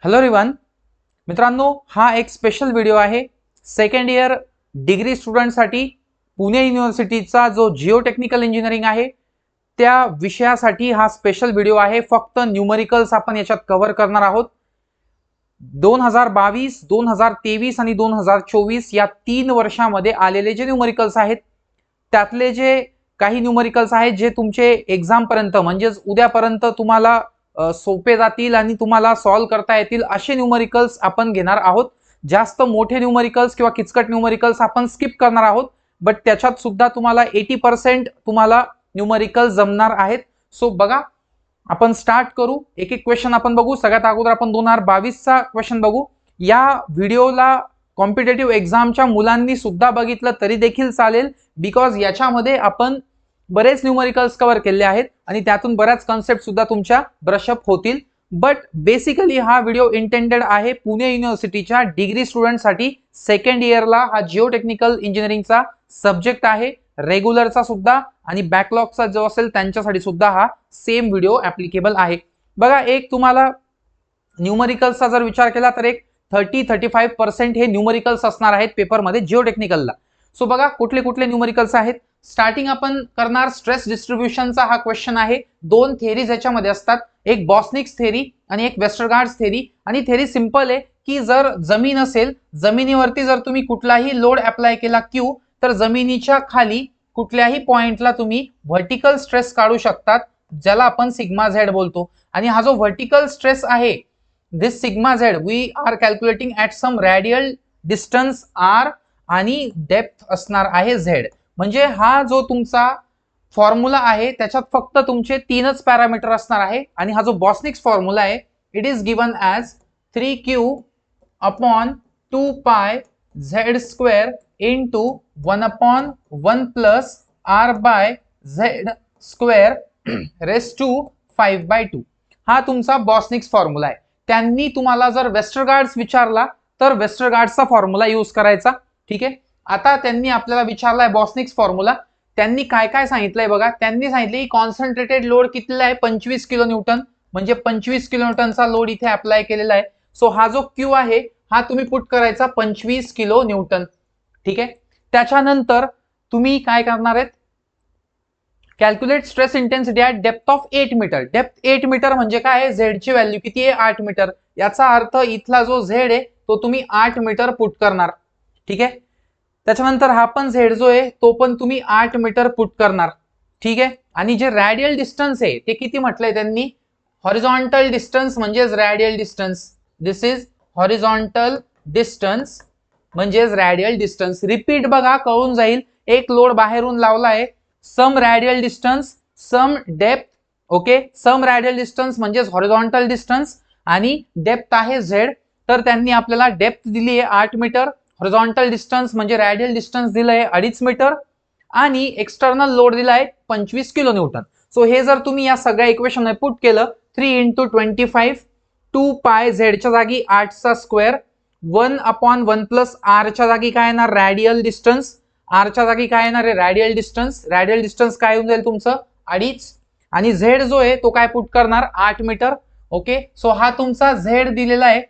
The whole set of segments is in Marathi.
हॅलो एव्हरीवन, मित्रांनो, हा एक स्पेशल व्हिडिओ आहे सेकंड इयर डिग्री स्टुडंटसाठी. पुणे युनिव्हर्सिटीचा जो जिओ टेक्निकल इंजिनिअरिंग आहे त्या विषयासाठी हा स्पेशल व्हिडिओ आहे. फक्त न्यूमरिकल्स आपण याच्यात कव्हर करणार आहोत. 2022, 2023 आणि 2024 या 3 वर्षामध्ये आलेले जे न्यूमरिकल्स आहेत त्यातले जे काही न्यूमरिकल्स आहेत जे तुमचे एक्झाम पर्यंत म्हणजेच उद्यापर्यंत तुम्हाला सोपे जातील आणि तुम्हाला सॉल्व्ह करता येतील असे न्यूमरिकल्स आपण घेणार आहोत. जास्त मोठे न्यूमरिकल्स किंवा किचकट न्यूमरिकल्स आपण स्किप करणार आहोत, बट त्याच्यात सुद्धा तुम्हाला 80% तुम्हाला न्यूमरिकल जमणार आहेत. सो बघा, आपण स्टार्ट करू. एक एक क्वेश्चन आपण बघू. सगळ्यात अगोदर आपण 2022चा क्वेश्चन बघू. या व्हिडिओला कॉम्पिटेटिव्ह एक्झामच्या मुलांनी सुद्धा बघितलं तरी देखील चालेल, बिकॉज याच्यामध्ये आपण बरेच न्यूमरिकल्स कव्हर केले आहेत आणि त्यातून बऱ्याच कॉन्सेप्ट सुद्धा तुमच्या ब्रशअप होतील. बट बेसिकली हा व्हिडिओ इंटेंडेड आहे पुणे युनिव्हर्सिटीच्या डिग्री स्टुडंटसाठी. सेकंड इयरला हा जिओ टेक्निकल इंजिनिअरिंगचा सब्जेक्ट आहे. रेग्युलरचा सुद्धा आणि बॅकलॉगचा जो असेल त्यांच्यासाठी सुद्धा हा सेम व्हिडिओ ऍप्लिकेबल आहे. बघा, एक तुम्हाला न्यूमरिकल्सचा जर विचार केला तर एक 30-35% हे न्यूमरिकल्स असणार आहेत पेपरमध्ये जिओ टेक्निकलला. सो बघा, कुठले कुठले न्यूमरिकल्स आहेत. स्टार्टिंग आपण करणार स्ट्रेस डिस्ट्रीब्युशनचा हा क्वेश्चन आहे. दोन थेरीज याच्यामध्ये असतात, एक बॉस्निक्स थेरी आणि एक वेस्टरगार्ड्स थेरी. आणि थेरी सिंपल आहे की जर जमीन असेल, जमिनीवरती जर तुम्ही कुठलाही लोड अप्लाय केला क्यू, तर जमिनीच्या खाली कुठल्याही पॉइंटला तुम्ही व्हर्टिकल स्ट्रेस काढू शकतात, ज्याला आपण सिग्मा झेड बोलतो. आणि हा जो व्हर्टिकल स्ट्रेस आहे, this sigma z we are calculating at some radial distance r आणि डेप्थ असणार आहे झेड. म्हणजे हा जो तुमचा फॉर्म्युला आहे त्याच्यात फक्त तुमचे 3च पॅरामीटर असणार आहे. आणि हा जो बॉस्निक्स फॉर्म्युला आहे, it is given as 3q upon 2π z square into 1/1 plus r by z square raise to 5/2. हा तुमचा बॉस्निक्स फॉर्म्युला आहे. त्यांनी तुम्हाला जर वेस्टरगार्ड्स विचारला तर वेस्टरगार्ड्सचा फॉर्म्युला यूज करायचा. ठीक आहे. आता त्यांनी आपल्याला विचारलाय बॉस्निक्स फॉर्म्युला. त्यांनी काय काय सांगितलंय बघा. त्यांनी सांगितले की कॉन्सन्ट्रेटेड लोड कितीला आहे, 25 किलो न्यूटन. म्हणजे 25 किलो न्यूटनचा लोड इथे अप्लाय केलेला आहे. सो हा जो क्यू आहे हा तुम्ही पुट करायचा 25 किलो न्यूटन. ठीक आहे. त्याच्यानंतर तुम्ही काय करणार आहेत, calculate stress intensity at depth of 8 metre. Depth 8 metre म्हणजे काय आहे, झेडची व्हॅल्यू किती आहे, 8 मीटर. याचा अर्थ इथला जो झेड आहे तो तुम्ही 8 मीटर पुट करणार. ठीक आहे. त्याच्यानंतर हा पण झेड जो आहे तो पण तुम्ही 8 मीटर पुट करणार. ठीक आहे. आणि जे रॅडियल डिस्टन्स आहे ते किती म्हटलंय त्यांनी, हॉरिझॉन्टल डिस्टन्स म्हणजेच radial distance. This is horizontal distance म्हणजेच रॅडियल डिस्टन्स. रिपीट बघा, कळून जाईल. एक लोड बाहेरून लावला आहे, सम रॅडियल डिस्टन्स, सम डेप्थ. ओके, सम रॅडियल डिस्टन्स म्हणजेच हॉरिझॉन्टल डिस्टन्स आणि डेप्थ आहे झेड. तर त्यांनी आपल्याला डेप्थ दिली आहे 8 मीटर, हॉरिझॉन्टल डिस्टन्स म्हणजे रॅडियल डिस्टन्स दिलंय 2.5 मीटर आणि एक्सटर्नल लोड दिलाय 25 किलो न्यूटन. सो हे जर तुम्ही या सगळ्या इक्वेशन मध्ये पुट केलं, 3 × 25, 2π झेडच्या जागी 8चा स्क्वेअर, 1/1 प्लस आरच्या जागी काय येणार, रॅडियल डिस्टन्स. आरच्या जागी काय येणार आहे, रॅडियल डिस्टन्स. रॅडियल डिस्टन्स काय येऊन जाईल तुमचं 2.5. आणि झेड जो आहे तो काय पुट करणार, 8 मीटर. ओके. सो हा तुमचा झेड दिलेला आहे,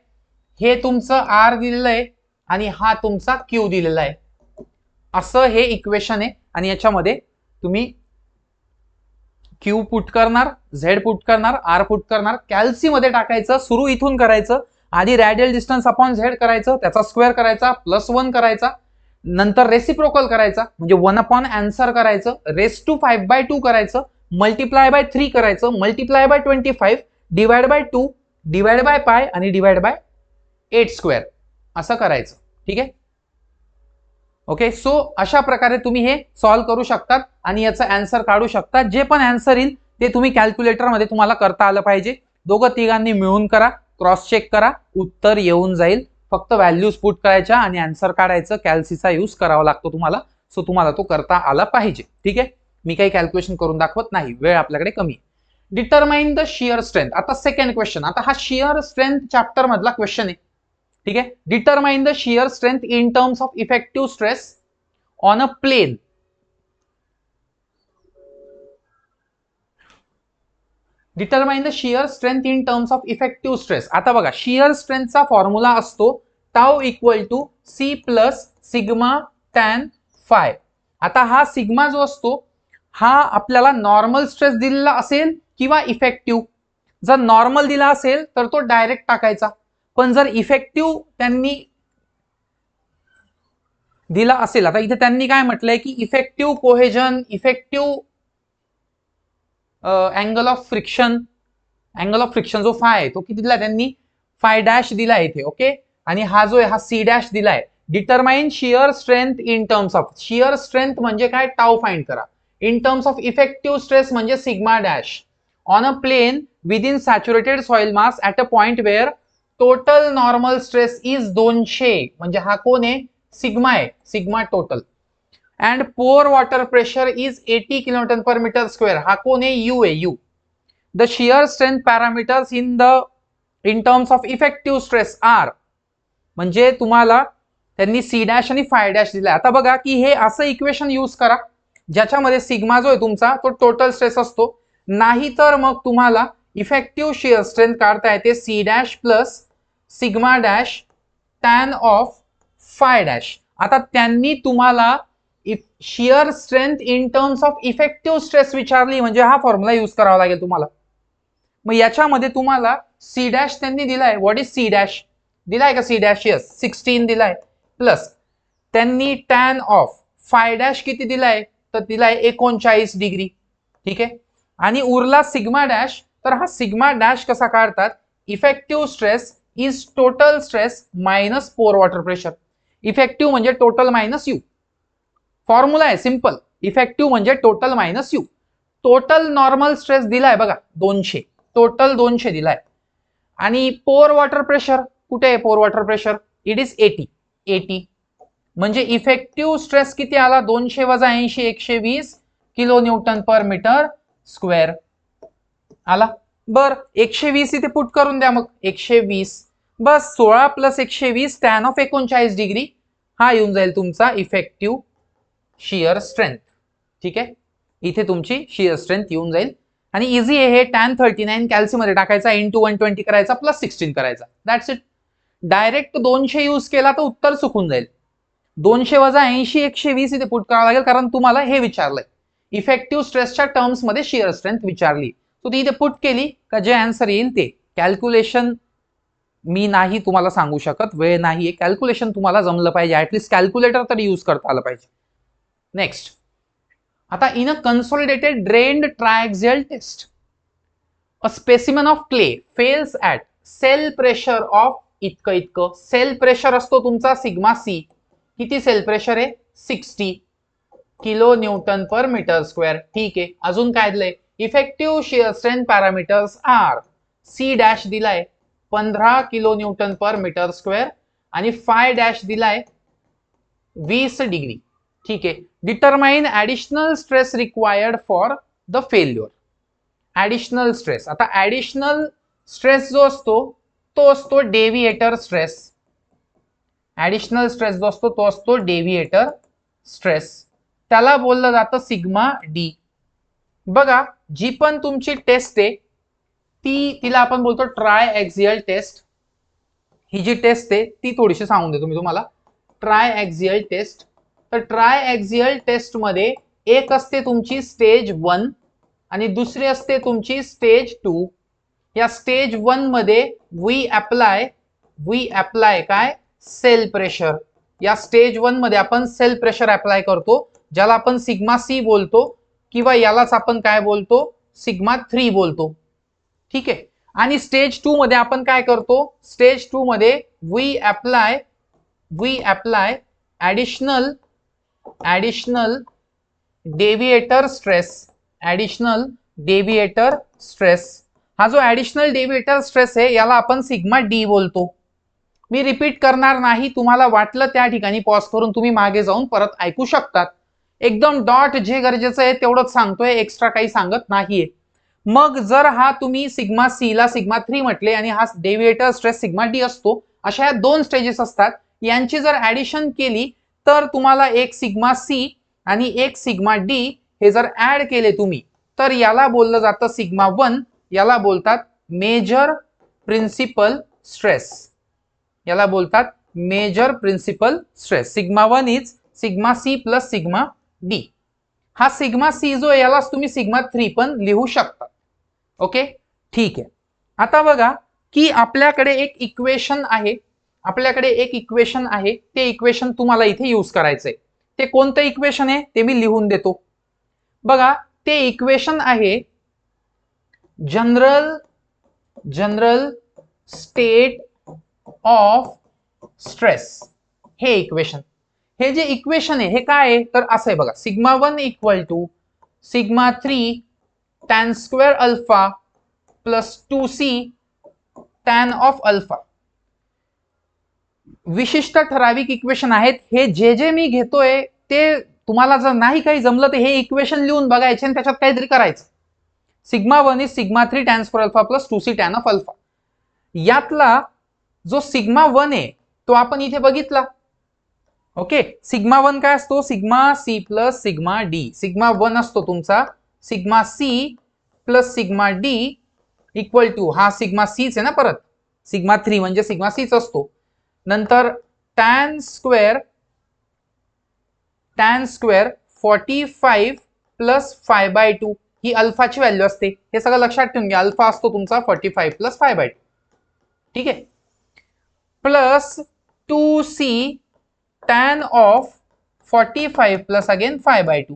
हे तुमचं आर दिलेलं आहे आणि हा तुमचा क्यू दिलेला आहे. असं हे इक्वेशन आहे. आणि याच्यामध्ये तुम्ही क्यू पुट करणार, झेड पुट करणार, आर पुट करणार, कॅल्सी मध्ये टाकायचं, सुरू इथून करायचं. आधी रॅडियल डिस्टन्स अपॉन झेड करायचं, त्याचा स्क्वेअर करायचा, +1 करायचा, नंतर रेसिप्रोकल करायचा म्हणजे 1 आन्सर करायचं, रेस टू 5/2 करायचं, मल्टिप्लाय बाय 3 करायचं, multiply by 25, divide by 2, divide by पाय आणि डिवाइड बाय 8 स्क्वेअर असं करायचं. ठीक आहे. ओके. सो अशा प्रकारे तुम्ही हे सॉल्व्ह करू शकतात आणि याचं आन्सर काढू शकता. जे पण आन्सर येईल ते तुम्ही कॅल्क्युलेटरमध्ये तुम्हाला करता आलं पाहिजे. दोघं तिघांनी मिळून करा, क्रॉस चेक करा, उत्तर येऊन जाईल. फक्त व्हॅल्यूज पुट करायच्या आणि आन्सर काढायचं. कॅल्सीचा यूज करावा लागतो तुम्हाला. सो तुम्हाला तो करता आला पाहिजे. ठीक आहे. मी काही कॅल्क्युलेशन करून दाखवत नाही, वेळ आपल्याकडे कमी. Determine the shear strength. आता सेकंड क्वेश्चन. आता हा शियर स्ट्रेंथ चॅप्टर मधला क्वेश्चन आहे. ठीक आहे. Determine the shear strength in terms of effective stress on a plane. Determine the shear strength in terms of effective stress. आता बघा, शियर स्ट्रेंथचा फॉर्म्युला असतो tau equal to C plus sigma tan phi. आता हा सिग्मा जो असतो हा आपल्याला नॉर्मल स्ट्रेस दिलेला असेल किंवा इफेक्टिव्ह. जर नॉर्मल दिला असेल तर तो डायरेक्ट टाकायचा, पण जर इफेक्टिव्ह त्यांनी दिला असेल, आता इथे त्यांनी काय म्हटलंय की effective cohesion, effective angle of friction, angle of friction जो फाय आहे तो किती दिला त्यांनी, फाय डॅश दिलाय इथे. ओके, आणि हा जो आहे हा सी डॅश दिलाय. Determine shear strength in terms of, shear strength म्हणजे काय, टाउ फाइंड करा. In terms of effective stress म्हणजे sigma dash on a plane within saturated soil mass at a point where total normal stress is 200. म्हणजे हा कोण आहे, सिग्मा आहे, sigma total. And pore water pressure is 80 kilonewton per metre square. हा कोण आहे, यू आहे, u. The shear strength parameters in terms of effective stress are. म्हणजे तुम्हाला त्यांनी सी डॅश आणि फाय डॅश दिलाय. आता बघा की हे असं इक्वेशन यूज करा ज्याच्यामध्ये सिग्मा जो आहे तुमचा तो टोटल स्ट्रेस असतो, नाही तर मग तुम्हाला इफेक्टिव्ह शियर स्ट्रेंथ काढता येते C dash plus sigma dash tan of phi dash. आता त्यांनी तुम्हाला shear strength in terms of effective stress विचारली, म्हणजे हा फॉर्म्युला यूज करावा लागेल तुम्हाला. मग याच्यामध्ये तुम्हाला सी डॅश त्यांनी दिलाय, व्हॉट इज सी डॅश दिलाय का, सी डॅश यस 16 दिलाय, प्लस त्यांनी टॅन ऑफ फाय डॅश किती दिलाय, तर दिलाय 39 डिग्री. ठीक आहे, आणि उरला सिग्मा डॅश. तर हा सिग्मा डॅश कसा काढतात, effective stress is total stress minus pore water pressure. Effective म्हणजे टोटल मायनस यू. फॉर्म्युला आहे सिंपल, इफेक्टिव्ह म्हणजे total minus U. Total normal stress दिलाय बघा 200, टोटल 200 दिलाय. आणि पोअर वॉटर प्रेशर कुठे आहे, pore water pressure it is 80. म्हणजे इफेक्टिव्ह स्ट्रेस किती आला, 200 वजा 80 120 kilo newton per metre square आला. बर 120 इथे पुट करून द्या, मग 120 बस 16 प्लस 120 टॅन ऑफ 39 डिग्री हा येऊन जाईल तुमचा इफेक्टिव्ह शियर स्ट्रेंथ. ठीक आहे, इथे तुमची शियर स्ट्रेंथ येऊन जाईल. आणि इझी आहे हे, टॅन 39 कॅल्सी मध्ये टाकायचा, इंटू 120 करायचा, प्लस 16 करायचा, दॅट्स इट. डायरेक्ट 200 यूज केला तर उत्तर चुकून जाईल. 200 वजा 80 120 इथे पुट करावं लागेल, कारण तुम्हाला हे विचारलंय इफेक्टिव्ह स्ट्रेसच्या टर्म्स मध्ये शियर स्ट्रेंथ विचारली. तो ती इथे पुट केली का जे आन्सर येईल ते. कॅल्क्युलेशन मी नाही तुम्हाला सांगू शकत, वेळ नाहीये. कॅल्क्युलेशन तुम्हाला जमलं पाहिजे, ऍटलीस्ट कॅल्क्युलेटर तरी यूज करता आलं पाहिजे. नेक्स्ट, आता in a consolidated drained triaxial test a specimen of clay fails at cell pressure of इतकं. सेल प्रेशर असतो तुमचा सिग्मा सी. किती सेल प्रेशर आहे, 60 kilo newton per metre square. ठीक आहे, अजून काय दिलंय, effective shear strength parameters are. C dash दिलाय 15 kilo newton per metre square, आणि फाय डॅश दिलाय 20 डिग्री. ठीक आहे, determine additional stress required for the failure. Additional stress, आता ऍडिशनल स्ट्रेस जो असतो तो असतो डेव्हिएटर स्ट्रेस. ऍडिशनल स्ट्रेस जो असतो तो असतो डेव्हिएटर स्ट्रेस, त्याला बोललं जातं सिग्मा डी. बघा, जी पण तुमची टेस्ट आहे तिला आपण बोलतो ट्राय एक्झियल टेस्ट. ही जी टेस्ट आहे ती थोडीशी सांगून देतो मी तुम्हाला. ट्राय एक्झियल टेस्ट, तर ट्राय एक्झियल टेस्ट मध्ये एक असते तुमची स्टेज 1 आणि दुसरी असते तुमची स्टेज 2. या स्टेज 1 मध्ये वी अप्लाय काय, सेल प्रेशर. या स्टेज 1 मध्ये आपण सेल प्रेशर अप्लाय करतो, ज्याला आपण सिग्मा सी बोलतो, किंवा यालाच आपण काय बोलतो, सिग्मा 3 बोलतो. ठीक आहे, आणि स्टेज 2 मध्ये आपण काय करतो, स्टेज 2 मध्ये we apply additional deviator stress. Additional deviator stress, हा जो ऍडिशनल डेव्हिएटर स्ट्रेस आहे याला आपण सिग्मा डी बोलतो. मी रिपीट करणार नाही, तुम्हाला वाटलं त्या ठिकाणी पॉज करून तुम्ही मागे जाऊन परत ऐकू शकतात. एकदम डॉट जे गरजेचं आहे तेवढंच सांगतोय, एक्स्ट्रा काही सांगत नाहीये. मग जर हा तुम्ही सिग्मा सी ला सिग्मा 3 म्हटले आणि हा डेव्हिएटर स्ट्रेस सिग्मा डी असतो, अशा या 2 स्टेजेस असतात. यांची जर ऍडिशन केली तर तुम्हाला एक सिग्मा सी आणि एक सिग्मा डी हे जर ऍड केले तुम्ही, तर याला बोललं जातं सिग्मा 1 याला बोलतात मेजर प्रिन्सिपल स्ट्रेस. याला बोलतात major principal stress. Sigma 1 is sigma C plus sigma D. हा सिग्मा सी जो आहे यालाच तुम्ही सिग्मा 3 पण लिहू शकता. ओके, ठीक आहे. आता बघा की आपल्याकडे एक इक्वेशन आहे, ते इक्वेशन तुम्हाला इथे यूज करायचंय. ते कोणतं इक्वेशन आहे ते मी लिहून देतो. बघा, ते इक्वेशन आहे जनरल स्टेट ऑफ स्ट्रेस. हे इक्वेशन, हे जे इक्वेशन आहे हे काय आहे तर असं आहे बघा, sigma 1 equal to sigma 3 tan square alpha plus 2c tan of alpha. विशिष्ट ठराविक इक्वेशन आहेत. हे जे मी घेतोय ते तुम्हाला जर नाही काही जमलं तर हे इक्वेशन लिहून बघायचे आणि त्याच्यात काहीतरी करायचं. Sigma 1 is sigma 3 tan square alpha plus 2c tan of alpha. यातला जो सिग्मा 1 आहे तो आपण इथे बघितला. ओके, सिग्मा 1 काय असतो, sigma C plus sigma D. सिग्मा 1 असतो तुमचा sigma C plus sigma D equal to, हा सिग्मा सीच आहे ना, परत सिग्मा 3 म्हणजे सिग्मा सीच असतो. नंतर टॅन स्क्वेअर 45 प्लस 5/2 ही अल्फाची व्हॅल्यू असते. हे सगळं लक्षात ठेवून घ्या. अल्फा असतो तुमचा 45 प्लस 5/2. ठीक आहे, plus 2c tan of 45 plus again 5/2.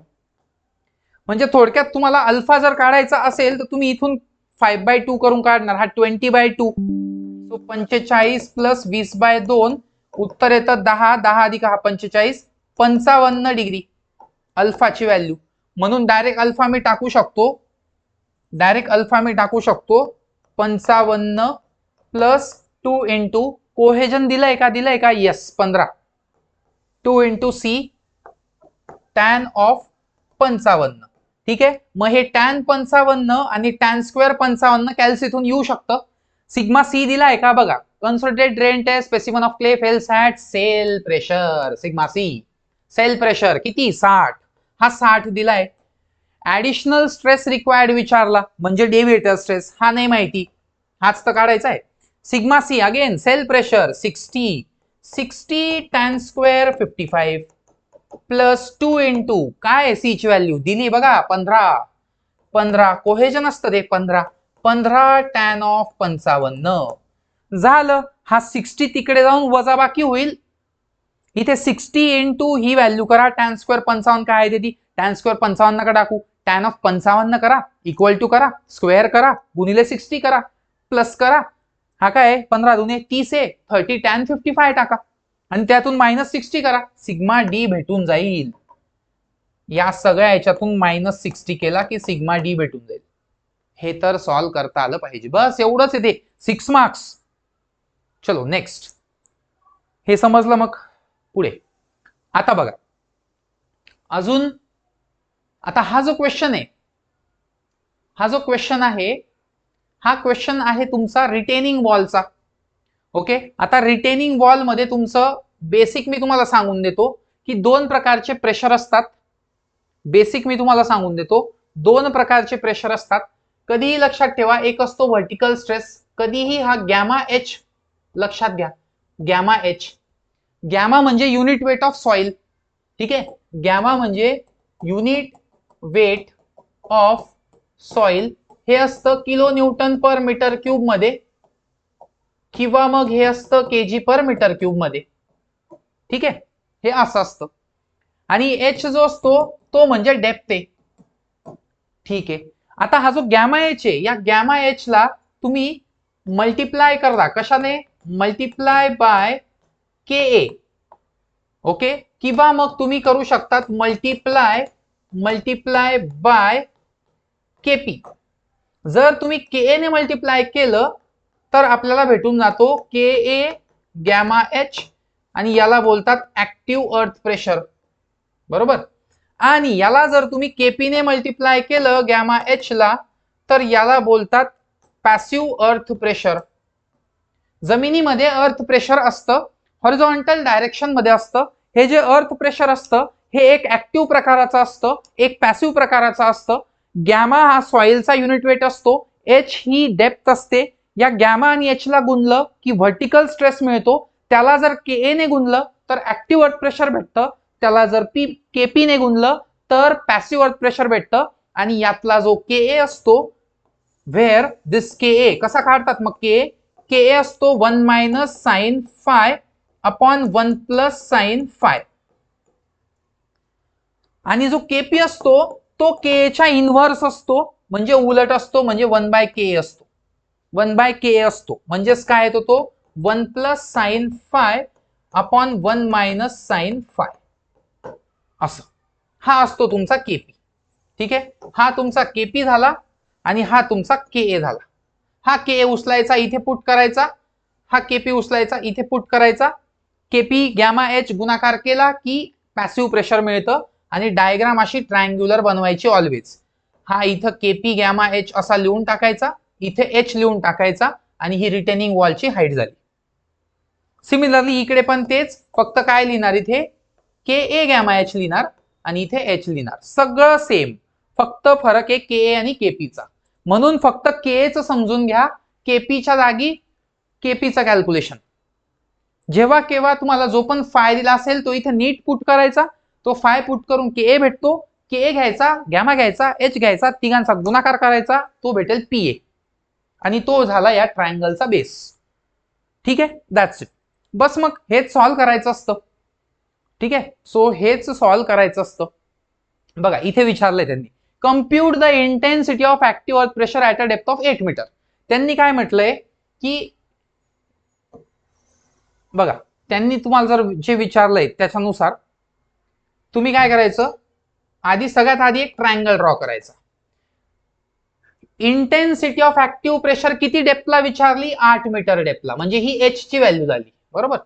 म्हणजे थोडक्यात तुम्हाला अल्फा जर काढायचा असेल तर तुम्ही इथून 5/2 करून काढणार. हा 20/2, सो 45 प्लस 20/2, उत्तर येतं 10. 10 अधिक हा 45, 55 डिग्री अल्फाची व्हॅल्यू. म्हणून डायरेक्ट अल्फा मी टाकू शकतो 55 प्लस 2 इंटू कोहेजन दिलंय का, yes 15, 2 into C tan of 55. ठीक आहे, मग हे टॅन 55 आणि टॅन स्क्वेअर 55 कॅल्स इथून येऊ शकतं. सिग्मा सी दिलाय का बघा, consolidated drain test specimen of clay fails at cell pressure. Sigma C cell pressure किती, 60. हा 60 दिलाय. ऍडिशनल स्ट्रेस रिक्वायर्ड विचारला म्हणजे डेव्हिएटर स्ट्रेस, हा नाही माहिती, हाच तर काढायचा आहे. Sigma C again cell pressure 60 tan square 55 plus 2 into काय सी ची व्हॅल्यू दिली बघा 15 कोहेजन असतं ते 15 टॅन ऑफ 55 झालं. हा 60 तिकडे जाऊन वजा बाकी होईल. इथे 60 इंटू ही व्हॅल्यू करा, टॅन स्क्वेअर 55 काय आहे ती, टॅन स्क्वेअर 55 का टाकू, टॅन ऑफ 55 करा, इक्वल टू करा, स्क्वेअर करा, गुणिले 60 करा, प्लस करा. हा काय 15 दुने 30 आहे, 30 टॅन 55 टाका आणि त्यातून मायनस 60 करा, सिग्मा डी भेटून जाईल. या सगळ्या याच्यातून मायनस 60 केला की सिग्मा डी भेटून जाईल. हे तर सॉल्व करता आलं पाहिजे, बस एवढंच आहे ते, 6 मार्क्स. चलो नेक्स्ट. हे समजलं. मग पुढे आता बघा अजून, आता हा जो क्वेश्चन आहे, हा क्वेश्चन आहे तुमचा रिटेनिंग वॉलचा. ओके, आता रिटेनिंग वॉल मध्ये तुमचं बेसिक मी तुम्हाला सांगून देतो की 2 प्रकारचे प्रेशर असतात. दोन प्रकारचे प्रेशर असतात. कधीही लक्षात ठेवा, एक असतो व्हर्टिकल स्ट्रेस, कधीही हा गॅमा एच लक्षात घ्या. गॅमा म्हणजे युनिट वेट ऑफ सॉइल. ठीक आहे, गॅमा म्हणजे युनिट वेट ऑफ सॉइल. हे असतं kilo newton per metre cube मध्ये किंवा मग हे असतं केजी पर मीटर क्यूब मध्ये. ठीक आहे, हे असं असतं. आणि एच जो असतो तो म्हणजे डेप्थ आहे. ठीक आहे, आता हा जो गॅमा एच आहे, या गॅमा एच ला तुम्ही मल्टिप्लाय करा. कशाने, multiply by K A. Okay, किंवा मग तुम्ही करू शकतात मल्टिप्लाय बाय केपी. जर तुम्ही के ए ने मल्टिप्लाय केलं तर आपल्याला भेटून जातो के ए गॅमा एच आणि याला बोलतात ऍक्टिव्ह अर्थ प्रेशर. बरोबर. आणि याला जर तुम्ही केपी ने मल्टिप्लाय केलं गॅमा एच ला तर याला बोलतात पॅसिव्ह अर्थ प्रेशर. जमिनीमध्ये अर्थ प्रेशर असतं, हॉरिझॉन्टल डायरेक्शन मध्ये असतं. हे जे अर्थ प्रेशर असतं हे एक ऍक्टिव्ह प्रकाराचं असतं, एक पॅसिव्ह प्रकाराचं असतं. गॅमा हा सॉइलचा युनिट वेट असतो, एच ही डेप्थ असते. या गॅमा आणि एच ला गुणलं की व्हर्टिकल स्ट्रेस मिळतो. त्याला जर के ने गुणलं तर ऍक्टिव्ह अर्थ प्रेशर भेटतं. त्याला जर केपी ने गुणलं तर पॅसिव्ह अर्थ प्रेशर भेटतं. आणि यातला जो के असतो, व्हेअर दिस के कसा काढतात मग के असतो 1 minus sine phi upon 1 plus sine phi. आणि जो केपी असतो तो के च्या इनव्हर्स असतो, म्हणजे उलट असतो, म्हणजे 1/के असतो. 1/के असतो म्हणजेच काय येतो तो 1 plus sine phi upon 1 minus sine phi असं. हा असतो तुमचा केपी. ठीक आहे, हा तुमचा केपी झाला आणि हा तुमचा के झाला. हा के उचलायचा इथे पुट करायचा, हा केपी उचलायचा इथे पुट करायचा. केपी गॅमा एच गुणाकार केला की पॅसिव्ह प्रेशर मिळतं आणि डायग्राम अशी ट्रायंग्युलर बनवायची ऑलवेज. हा इथं केपी गॅमा एच असा लिहून टाकायचा, इथे एच लिहून टाकायचा आणि ही रिटेनिंग वॉलची हाईट झाली. सिमिलरली इकडे पण तेच, फक्त काय लिहिणार इथे के ए गॅमा एच लिहिणार आणि इथे एच लिहिणार. सगळं सेम, फक्त फरक आहे के आणि केपीचा. म्हणून फक्त के च समजून घ्या, केपीच्या जागी केपीचं कॅल्क्युलेशन. जेव्हा केव्हा तुम्हाला जो पण फाय दिला असेल तो इथे नीट पुट करायचा. तो फाय पुट करून के भेटतो, के घ्यायचा, गॅमा घ्यायचा, एच घ्यायचा, तिघांचा गुणाकार करायचा, तो भेटेल पीए आणि तो झाला या ट्रायंगलचा बेस. ठीक आहे, दॅट्स इट. बस मग हेच सॉल्व्ह करायचं असतं. ठीक आहे, सो हेच सॉल्व्ह करायचं असतं. बघा इथे विचारलंय त्यांनी, compute the intensity of active earth pressure at a depth of 8 metre. त्यांनी काय म्हटलंय की बघा, त्यांनी तुम्हाला जर जे विचारलंय त्याच्यानुसार तुम्ही काय करायचं, आधी सगळ्यात आधी एक ट्रायंगल ड्रॉ करायचा. इंटेन्सिटी ऑफ ऍक्टिव्ह प्रेशर किती डेप्थला विचारली, 8 मीटर डेप्थला, म्हणजे ही एच ची व्हॅल्यू झाली. बरोबर,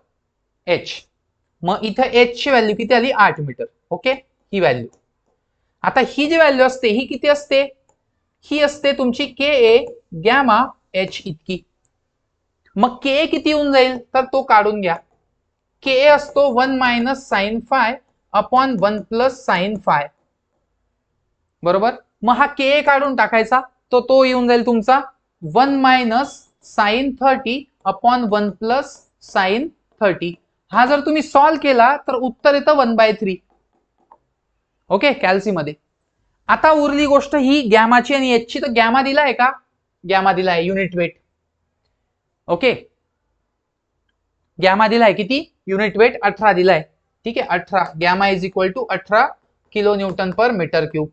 एच. मग इथं एच ची व्हॅल्यू किती आली, 8 मीटर. ओके, ही व्हॅल्यू. आता ही जी व्हॅल्यू असते ही किती असते, ही असते तुमची के ए गॅमा एच इतकी. मग के किती येऊन जाईल तर तो काढून घ्या. के असतो 1 minus sine phi upon 1 plus sine phi. बरोबर, मग हा के काढून टाकायचा, तो येऊन जाईल तुमचा 1 minus sine 30 upon 1 plus sine 30. हा जर तुम्ही सॉल्व्ह केला तर उत्तर येतं 1/3. ओके, कॅल्सी मध्ये. आता उरली गोष्ट ही गॅमाची आणि एचची. तर गॅमा दिलाय का, गॅमा दिलाय युनिट वेट. ओके, गॅमा दिलाय किती, युनिट वेट 18 दिलाय. ठीक आहे, 18 gamma is equal to 18 kilo newton per metre cube.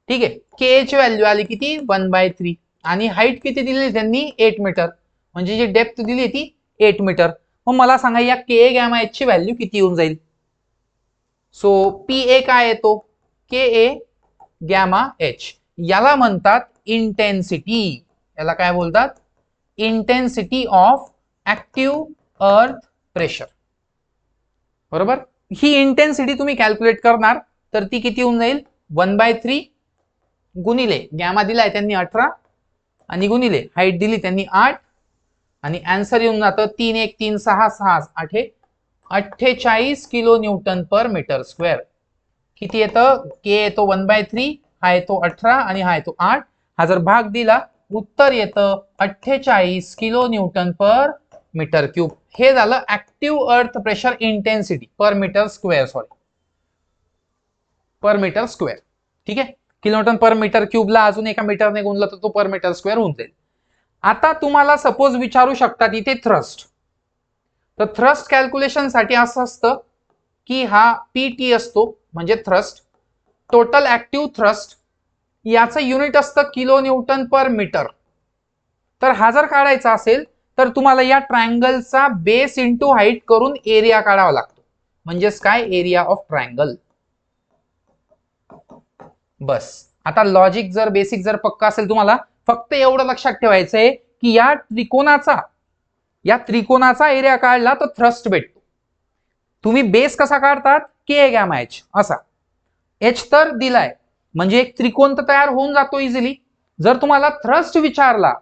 ठीक आहे, के ची व्हॅल्यू आली किती 1/3 आणि हाईट किती दिली त्यांनी 8 मीटर, म्हणजे जी डेप्थ दिली ती 8 मीटर. मग मला सांगा या के गॅमा एच ची व्हॅल्यू किती येऊन जाईल. सो पी ए काय येतो, के ए गॅमा एच. याला म्हणतात इंटेन्सिटी. याला काय बोलतात, intensity of active earth pressure. बरोबर, ही इंटेन्सिटी तुम्ही कॅल्क्युलेट करणार तर ती किती होऊन जाईल 1/3 गुणिले गॅमा दिलाय त्यांनी 18 आणि गुणिले हाईट दिली त्यांनी 8 आणि आन्सर येऊन जातं 3 1 3 6 6 8 48 kilo newton per metre square. किती येतं, के येतो 1/3, हा येतो 18 आणि हा येतो 8. हा जर भाग दिला उत्तर येतं 48 kilo newton per metre cube. हे झालं ऍक्टिव्ह अर्थ प्रेशर इंटेन्सिटी पर मीटर स्क्वेअर, सॉरी पर मीटर स्क्वेअर. ठीक आहे, किलोन्यूटन पर मीटर क्यूबला अजून एका मीटरने गुणलं तर तो पर मीटर स्क्वेअर होऊन जाईल. आता तुम्हाला सपोज विचारू शकतात इथे थ्रस्ट. तर थ्रस्ट कॅल्क्युलेशन साठी असं असतं की हा पीटी असतो, म्हणजे थ्रस्ट, टोटल ऍक्टिव्ह थ्रस्ट. याचं युनिट असतं किलो न्यूटन पर मीटर. तर हा जर काढायचा असेल तर तुम्हाला या ट्रायंगलचा बेस इंटू हाईट करून एरिया काढावा लागतो, म्हणजेच काय, एरिया ऑफ ट्रायंगल. बस, आता लॉजिक जर बेसिक जर पक्का असेल तुम्हाला फक्त एवढं लक्षात ठेवायचंय की या त्रिकोणाचा एरिया काढला तर थ्रस्ट भेटतो. तुम्ही बेस कसा काढतात, के गॅमा एच असा. एच तर दिलाय म्हणजे एक त्रिकोण तर तयार होऊन जातो इझिली. जर तुम्हाला थ्रस्ट विचारला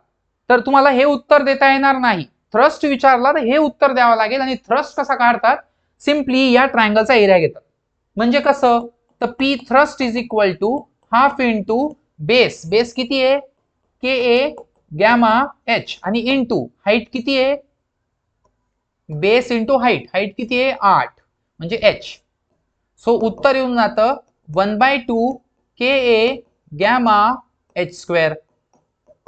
तर तुम्हाला हे उत्तर देता येणार नाही. थ्रस्ट विचारला तर हे उत्तर द्यावं लागेल. आणि थ्रस्ट कसा काढतात, सिम्पली या ट्रायंगलचा एरिया घेतात. म्हणजे कसं, तर P thrust is equal to half into base. Base किती आहे, के ए गॅमा एच आणि इंटू हाईट किती आहे, बेस इंटू हाईट, हाईट किती आहे 8 म्हणजे एच. सो उत्तर येऊन जातं 1/2 के ए गॅमा एच स्क्वेअर.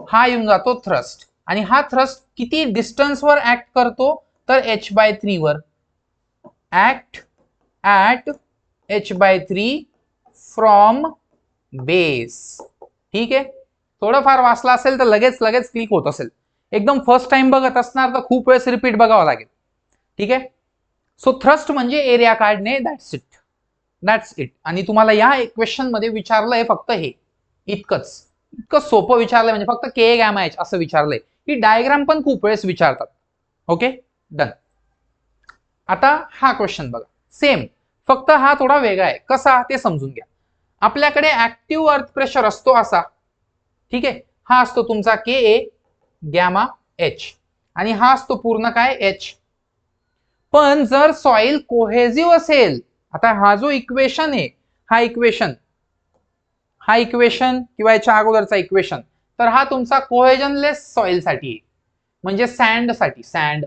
हा येऊन जातो थ्रस्ट. आणि हा थ्रस्ट किती डिस्टन्सवर ऍक्ट करतो तर h/3 वर. Act at h/3 from base. ठीक आहे, थोडंफार वाचला असेल तर लगेच क्लिक होत असेल. एकदम फर्स्ट टाइम बघत असणार तर खूप वेळेस रिपीट बघावं लागेल. ठीक आहे, सो थ्रस्ट म्हणजे एरिया काढणे, दॅट्स इट. आणि तुम्हाला या इक्वेशन मध्ये विचारलंय फक्त हे इतकंच, इतकं सोपं विचारलंय, म्हणजे फक्त के गॅमा एच असं विचारलंय. ही डायग्राम पण खूप वेळेस विचारतात. Okay done. आता हा क्वेश्चन बघा, सेम, फक्त हा थोडा वेगळा आहे. कसा ते समजून घ्या. आपल्याकडे ऍक्टिव्ह अर्थ प्रेशर असतो असा. ठीक आहे, हा असतो तुमचा के ए गॅमा एच आणि हा असतो पूर्ण काय एच. पण जर सॉइल कोहेजिव्ह असेल, आता हा जो इक्वेशन आहे, हा इक्वेशन किंवा याच्या अगोदरचा इक्वेशन, तर हा तुमचा कोहेजनलेस सॉइल साठी आहे, म्हणजे सँड साठी. सँड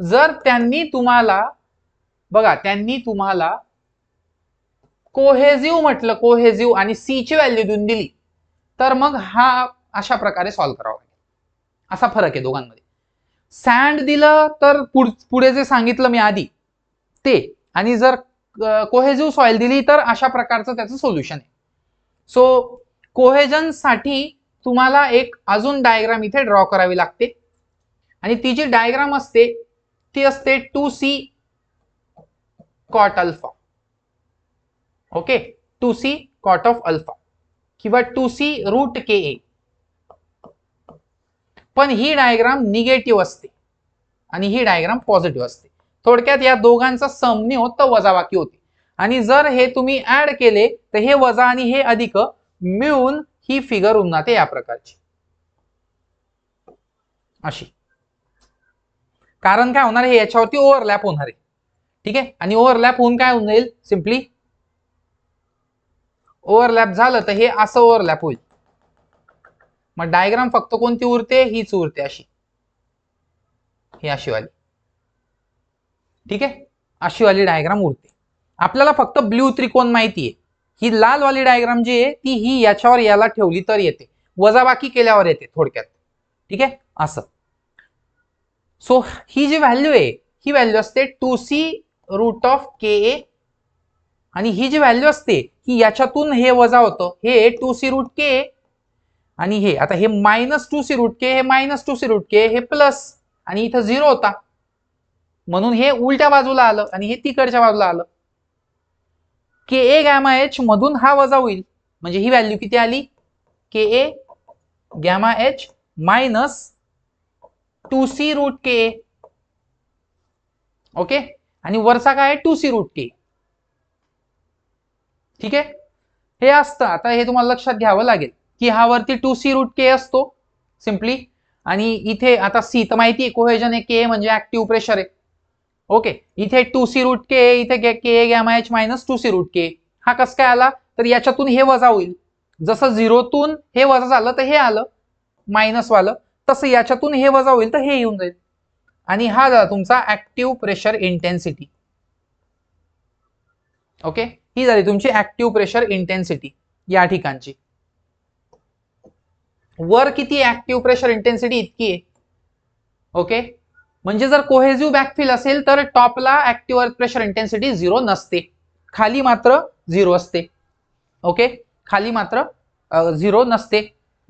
जर त्यांनी तुम्हाला बघा, त्यांनी तुम्हाला कोहेजिव्ह म्हटलं, कोहेजिव्ह, आणि सी ची व्हॅल्यू देऊन दिली, तर मग हा अशा प्रकारे सॉल्व्ह करावा लागेल. असा फरक आहे दोघांमध्ये. सँड दिलं तर पुढे जे सांगितलं मी आधी ते, आणि जर कोहेजिव्ह सॉइल दिली तर अशा प्रकारचं त्याचं सोल्युशन आहे. सो कोहेजन साठी तुम्हाला एक अजून डायग्राम इथे ड्रॉ करावी लागते, आणि ती जी डायग्राम असते ती असते 2c cot alpha. Okay, 2c cot of alpha किंवा 2c रूट के ए. पण ही डायग्राम निगेटिव्ह असते आणि ही डायग्राम पॉझिटिव्ह असते. थोडक्यात या दोघांचा सम नाही होत तर वजाबाकी होते. आणि जर हे तुम्ही ऍड केले तर हे वजा आणि हे अधिक मिळून ही फिगर होऊन जाते या प्रकारची अशी. कारण काय होणार आहे, याच्यावरती ओव्हरलॅप होणार आहे. ठीक आहे, आणि ओव्हरलॅप होऊन काय होऊन जाईल, सिम्पली ओव्हरलॅप झालं तर हे असं ओव्हरलॅप होईल. मग डायग्राम फक्त कोणती उरते, हीच उरते अशी, ही अशी वाली. ठीक आहे, अशी वाली डायग्राम उरते. आपल्याला फक्त ब्ल्यू त्रिकोण माहिती आहे. ही लाल वाली डायग्राम जी आहे ती ही याच्यावर याला ठेवली तर येते, वजाबाकी केल्यावर येते थोडक्यात. ठीक आहे, असं. सो ही जी व्हॅल्यू आहे ही व्हॅल्यू असते 2c रूट ऑफ के ए, आणि ही जी व्हॅल्यू असते ही याच्यातून हे वजा होतं, हे 2c रूट के, आणि हे आता हे मायनस 2c रूट के, हे मायनस 2c रूट के, हे प्लस, आणि इथं 0 होता म्हणून हे उलट्या बाजूला आलं आणि हे तिकडच्या बाजूला आलं. के ए गॅमा एच मधून हा वजा होईल, म्हणजे ही व्हॅल्यू किती आली, K A gamma H minus 2c root K. Okay, आणि वरचा काय आहे 2c रूट के. ठीक आहे, हे असतं. आता हे तुम्हाला लक्षात घ्यावं लागेल की हा वरती 2c रूट के असतो सिम्पली, आणि इथे आता सी तर माहिती आहे कोहेजन आहे, के म्हणजे ऍक्टिव्ह प्रेशर आहे. ओके, इथे 2c रूट के, इथे K gamma H minus 2c root K. हा कसं काय आला, तर याच्यातून हे वजा होईल. जसं झिरोतून हे वजा झालं तर हे आलं मायनस वालं, तसं याच्यातून हे वजा होईल तर हे येऊन जाईल. आणि हा झाला तुमचा ऍक्टिव्ह प्रेशर इंटेन्सिटी. ओके, ही झाली तुमची ऍक्टिव्ह प्रेशर इंटेन्सिटी या ठिकाणची. वर किती ऍक्टिव्ह प्रेशर इंटेन्सिटी इतकी आहे. ओके, म्हणजे जर कोहेजिव्ह बॅकफिल असेल तर टॉपला ऍक्टिव्ह अर्थ प्रेशर इंटेन्सिटी 0 नसते, खाली मात्र 0 असते. ओके, खाली मात्र 0 नसते,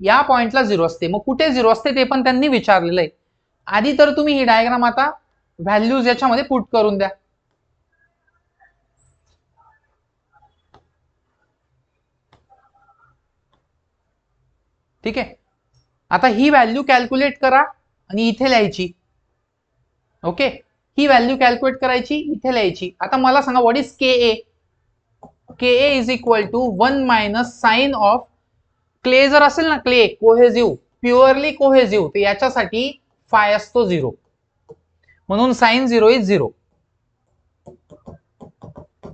या पॉइंटला 0 असते. मग कुठे 0 असते ते पण त्यांनी विचारलेलं आहे. आधी तर तुम्ही ही डायग्राम आता व्हॅल्यूज याच्यामध्ये पुट करून द्या. ठीक आहे, आता ही व्हॅल्यू कॅल्क्युलेट करा आणि इथे लिहायची. ओके, ही व्हॅल्यू कॅल्क्युलेट करायची, इथे लिहायची. आता मला सांगा what is K A. K A is equal to 1 minus sine of, clay जर असेल ना, क्ले कोहेजिव्ह, प्युअरली कोहेजिव्ह, तर याच्यासाठी फाय असतो 0, म्हणून साइन 0 इज 0.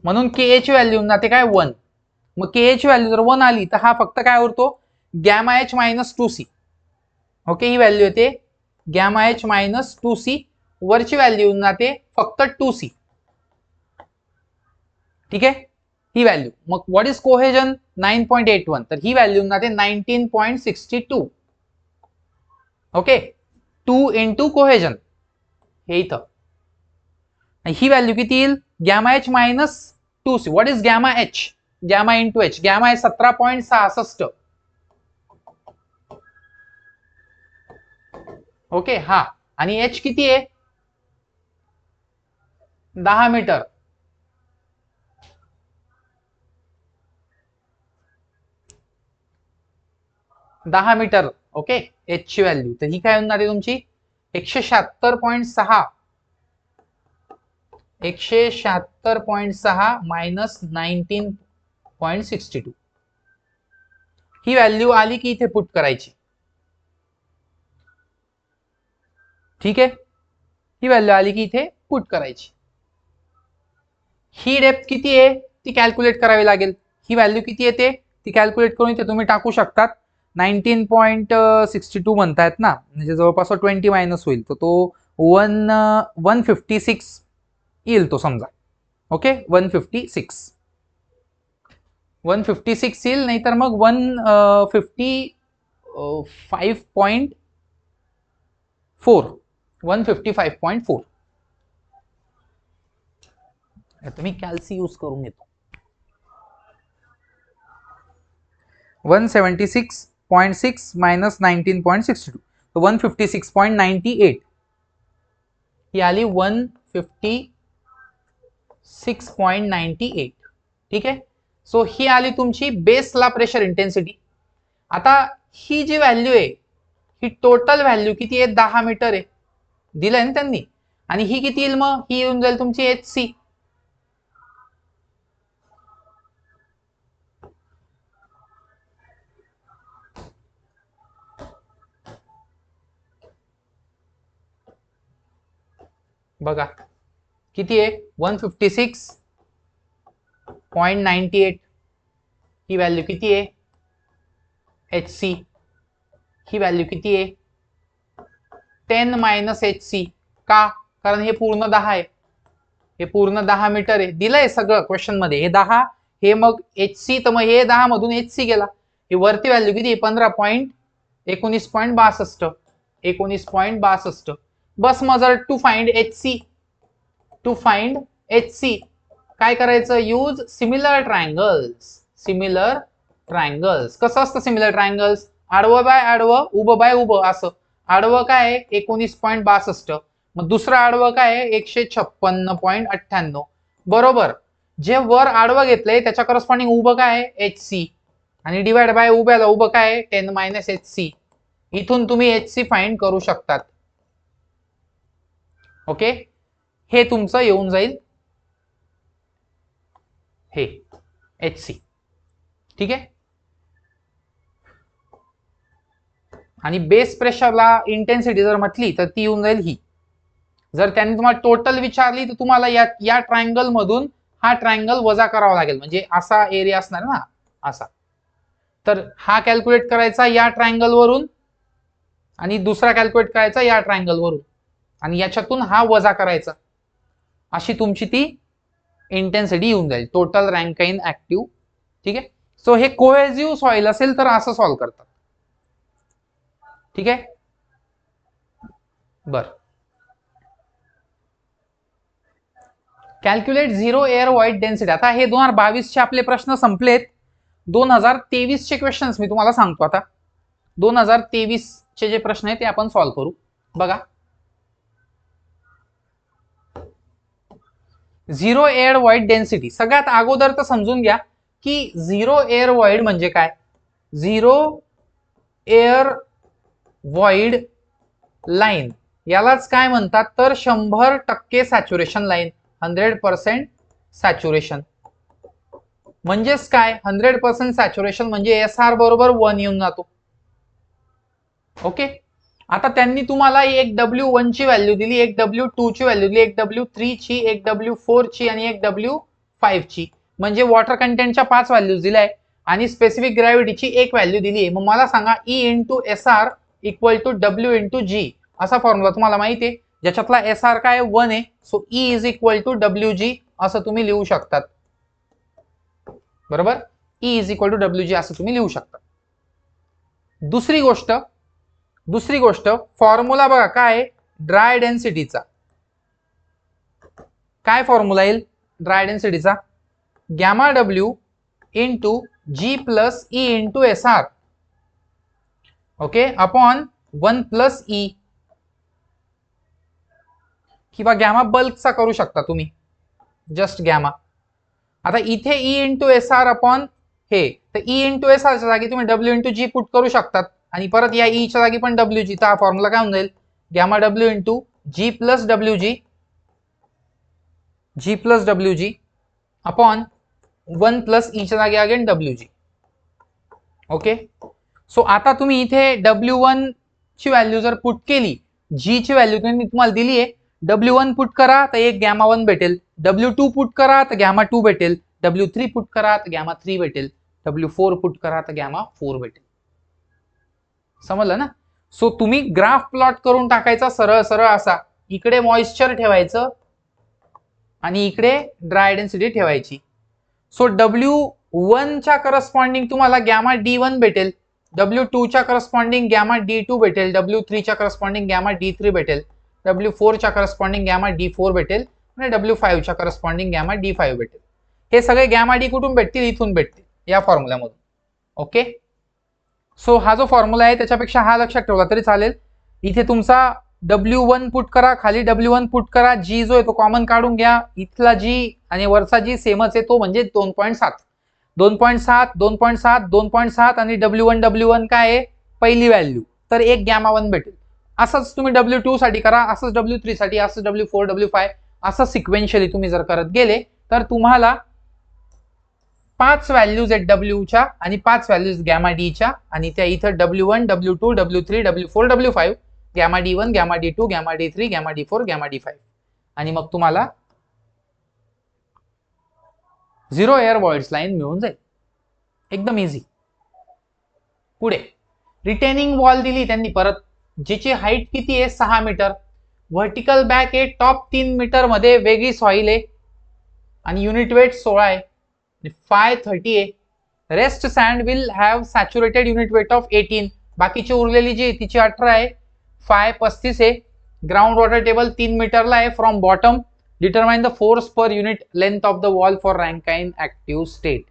म्हणून के ए ची व्हॅल्यू जाते काय 1. मग के ए ची व्हॅल्यू जर 1 आली तर हा फक्त काय उरतो, gamma H minus 2c. Okay, ही व्हॅल्यू येते गॅमा एच मायनस 2c, वरची व्हॅल्यू येऊन जाते फक्त 2c. ठीक आहे, ही व्हॅल्यू. मग व्हॉट इज कोहेजन 9.81, तर ही व्हॅल्यू येऊन जाते 19.62. ओके, 2 इंटू कोहेजन हे इथं. ही व्हॅल्यू किती येईल gamma H minus 2c. What is gamma H, gamma into H, gamma आहे 17.66. ओके, हा, आणि एच किती आहे 10 मीटर. ओके, एच ची व्हॅल्यू, तर ही काय होणार आहे तुमची 176.6. 176.6 मायनस 19.62. ही व्हॅल्यू आली की इथे पुट करायची. ठीक आहे, ही व्हॅल्यू आली की इथे पुट करायची. ही डेप्थ किती आहे ती कॅल्क्युलेट करावी लागेल. ही व्हॅल्यू किती येते ती कॅल्क्युलेट करून इथे तुम्ही टाकू शकतात. 19.62 म्हणतायत ना, म्हणजे जवळपास 20 मायनस होईल, तर तो 156 येईल तो समजा. ओके, 156 येईल, नाही तर मग 155.4. 155.4. तुम्ही कॅल्सी यूज करून घेतो. 176.6 मायनस 19.62, तो 156.98. ही आली 156.98. ठीक आहे, सो ही आली तुमची बेसला प्रेशर इंटेन्सिटी. आता ही जी व्हॅल्यू आहे ही टोटल व्हॅल्यू किती आहे 10 मीटर आहे, दिलंय ना त्यांनी. आणि ही किती येईल मग, ही येऊन जाईल तुमची HC. बघा किती आहे 156.98. ही व्हॅल्यू किती आहे HC. ही व्हॅल्यू किती आहे 10 मायनस HC. का, कारण हे पूर्ण 10 आहे, हे पूर्ण 10 मीटर आहे, दिलंय सगळं क्वेश्चन मध्ये. हे 10, हे मग HC, तर मग हे 10 मधून HC गेला. ही वरती व्हॅल्यू किती 19.62. बस मग जर टू फाइंड HC काय करायचं, यूज सिमिलर ट्रायंगल्स. कसं असतं सिमिलर ट्रायंगल्स, आडवं बाय आडवं, उभं बाय उभं. असं आडवं काय आहे 19.62, मग दुसरं आडवं काय आहे 156.98. बरोबर, जे वर आडवं घेतलंय त्याच्या करस्पॉन्डिंग उभं काय आहे HC, आणि डिवाइड बाय उभ्याला उभं काय आहे 10 मायनस HC. इथून तुम्ही HC फाइंड करू शकतात. ओके, हे तुमचं येऊन जाईल हे HC. ठीक आहे, आणि बेस प्रेशरला इंटेन्सिटी जर म्हटली तर ती येऊन जाईल ही. जर त्यांनी तुम्हाला टोटल विचारली तर तुम्हाला या ट्रायंगल मधून हा ट्रायंगल वजा करावा लागेल, म्हणजे असा एरिया असणार ना असा. तर हा कॅल्क्युलेट करायचा या ट्रायंगल वरून, आणि दुसरा कॅल्क्युलेट करायचा या ट्रायंगल वरून, आणि याच्यातून हा वजा करायचा. अशी तुमची ती इंटेन्सिटी येऊन जाईल, टोटल रँकाइन ऍक्टिव्ह. ठीक आहे, सो हे कोहेसिव्ह सॉइल असेल तर असं सॉल्व्ह करतात. ठीक आहे, बर. Calculate zero air void density. आता हे 2022 चे आपले प्रश्न संपलेत. 2023 चे क्वेश्चन्स मी तुम्हाला सांगतो. आता 2023 चे जे प्रश्न आहेत ते आपण सॉल्व्ह करू. बघा, झिरो एअर व्हॉइड डेन्सिटी. सगळ्यात अगोदर तर समजून घ्या की झिरो एअर व्हॉइड म्हणजे काय. झिरो एअर व्हॉइड लाईन यालाच काय म्हणतात तर 100% सॅच्युरेशन लाईन. 100% सॅच्युरेशन म्हणजेच काय, 100% सॅच्युरेशन म्हणजे SR बरोबर 1 येऊन जातो. ओके, आता त्यांनी तुम्हाला एक W1 ची व्हॅल्यू दिली, एक W2 ची व्हॅल्यू दिली, एक W3 ची, एक W4 ची आणि एक W5 ची. म्हणजे वॉटर कंटेंटच्या 5 व्हॅल्यूज दिल्या आहे आणि स्पेसिफिक ग्रॅव्हिटीची एक व्हॅल्यू दिली आहे. मग मला सांगा E into SR equal to W into G असा फॉर्म्युला तुम्हाला माहिती आहे, ज्याच्यातला एस आर काय 1 आहे. So E is equal to W G असं तुम्ही लिहू शकतात. बरोबर, E is equal to W G असं तुम्ही लिहू शकता. दुसरी गोष्ट फॉर्म्युला बघा काय ड्राय डेन्सिटीचा. काय फॉर्म्युला येईल ड्राय डेन्सिटीचा? Gamma W into G plus E into S R, okay, upon 1 plus E. किंवा गॅमा बल्कचा करू शकता तुम्ही, जस्ट गॅमा. आता इथे E into S R upon हे, तर ई इंटू एस आरच्या जागी तुम्ही डब्ल्यू इंटू जी पुट करू शकतात आणि परत या ईच्या जागी पण डब्ल्यू जी. तर हा फॉर्म्युला काय होऊन जाईल? Gamma W into G plus W G upon 1 plus ईच्या जागी again W G. Okay, so आता तुम्ही इथे W1 ची व्हॅल्यू जर पुट केली, जी ची व्हॅल्यू तुम्हाला दिली आहे, W1 पुट करा तर एक गॅमा 1 भेटेल, W2 पुट करा तर गॅमा 2 भेटेल, W3 पुट करा तर गॅमा 3 भेटेल, W4 पुट करा तर गॅमा 4 भेटेल. समजलं ना? सो तुम्ही ग्राफ प्लॉट करून टाकायचा सरळ सरळ असा, इकडे मॉइश्चर ठेवायचं आणि इकडे ड्राय डेन्सिटी ठेवायची. सो W1 च्या करस्पॉन्डिंग तुम्हाला गॅमा D1 भेटेल, W2 च्या करस्पॉन्डिंग गॅमा D2 भेटेल, W3 च्या करस्पॉन्डिंग गॅमा D3 भेटेल, W4 च्या करस्पॉन्डिंग गॅमा D4 भेटेल आणि W5 च्या करस्पॉन्डिंग गॅमा D5 भेटेल. हे सगळे गॅमा D कुठून भेटतील? इथून भेटतील, या फॉर्म्युल्यामधून. ओके, सो हा जो फॉर्म्युला आहे त्याच्यापेक्षा हा लक्षात ठेवला तरी चालेल. इथे तुमचा W1 पुट करा, खाली W1 पुट करा, जी जो आहे तो कॉमन काढून घ्या, इथला जी आणि वरचा जी सेमच आहे तो म्हणजे 2.7 2.7 2.7 2.7 आणि W1 काय आहे? पहिली व्हॅल्यू, तर एक गॅमा 1 भेटेल. असंच तुम्ही W2 साठी करा, असंच W3 साठी, असंच W4 W5 असं सिक्वेन्शियली तुम्ही जर करत गेले तर तुम्हाला 5 व्हॅल्यूज आहेत डब्ल्यूच्या आणि 5 व्हॅल्यूज गॅमा डीच्या, आणि त्या इथं W1 W2 W3 W4 W5 gamma D1 gamma D2 gamma D3 gamma D4 gamma D5, आणि मग तुम्हाला 0 एअर व्हॉइड्स लाईन मिळून जाईल. एकदम इझी. पुढे रिटेनिंग वॉल दिली त्यांनी परत, जिची हाईट किती आहे? 6 मीटर. व्हर्टिकल बॅक आहे, टॉप 3 मीटर मध्ये वेगळी सॉइल आहे आणि युनिट वेट 16 आहे, फाय 30 आहे. Rest sand will have saturated unit weight of 18. बाकीची उरलेली जी तिची 18 आहे, फाय 35 आहे. ग्राउंड वॉटर टेबल 3 मीटरला आहे from bottom. Determine the force per unit length of the wall for Rankine active state.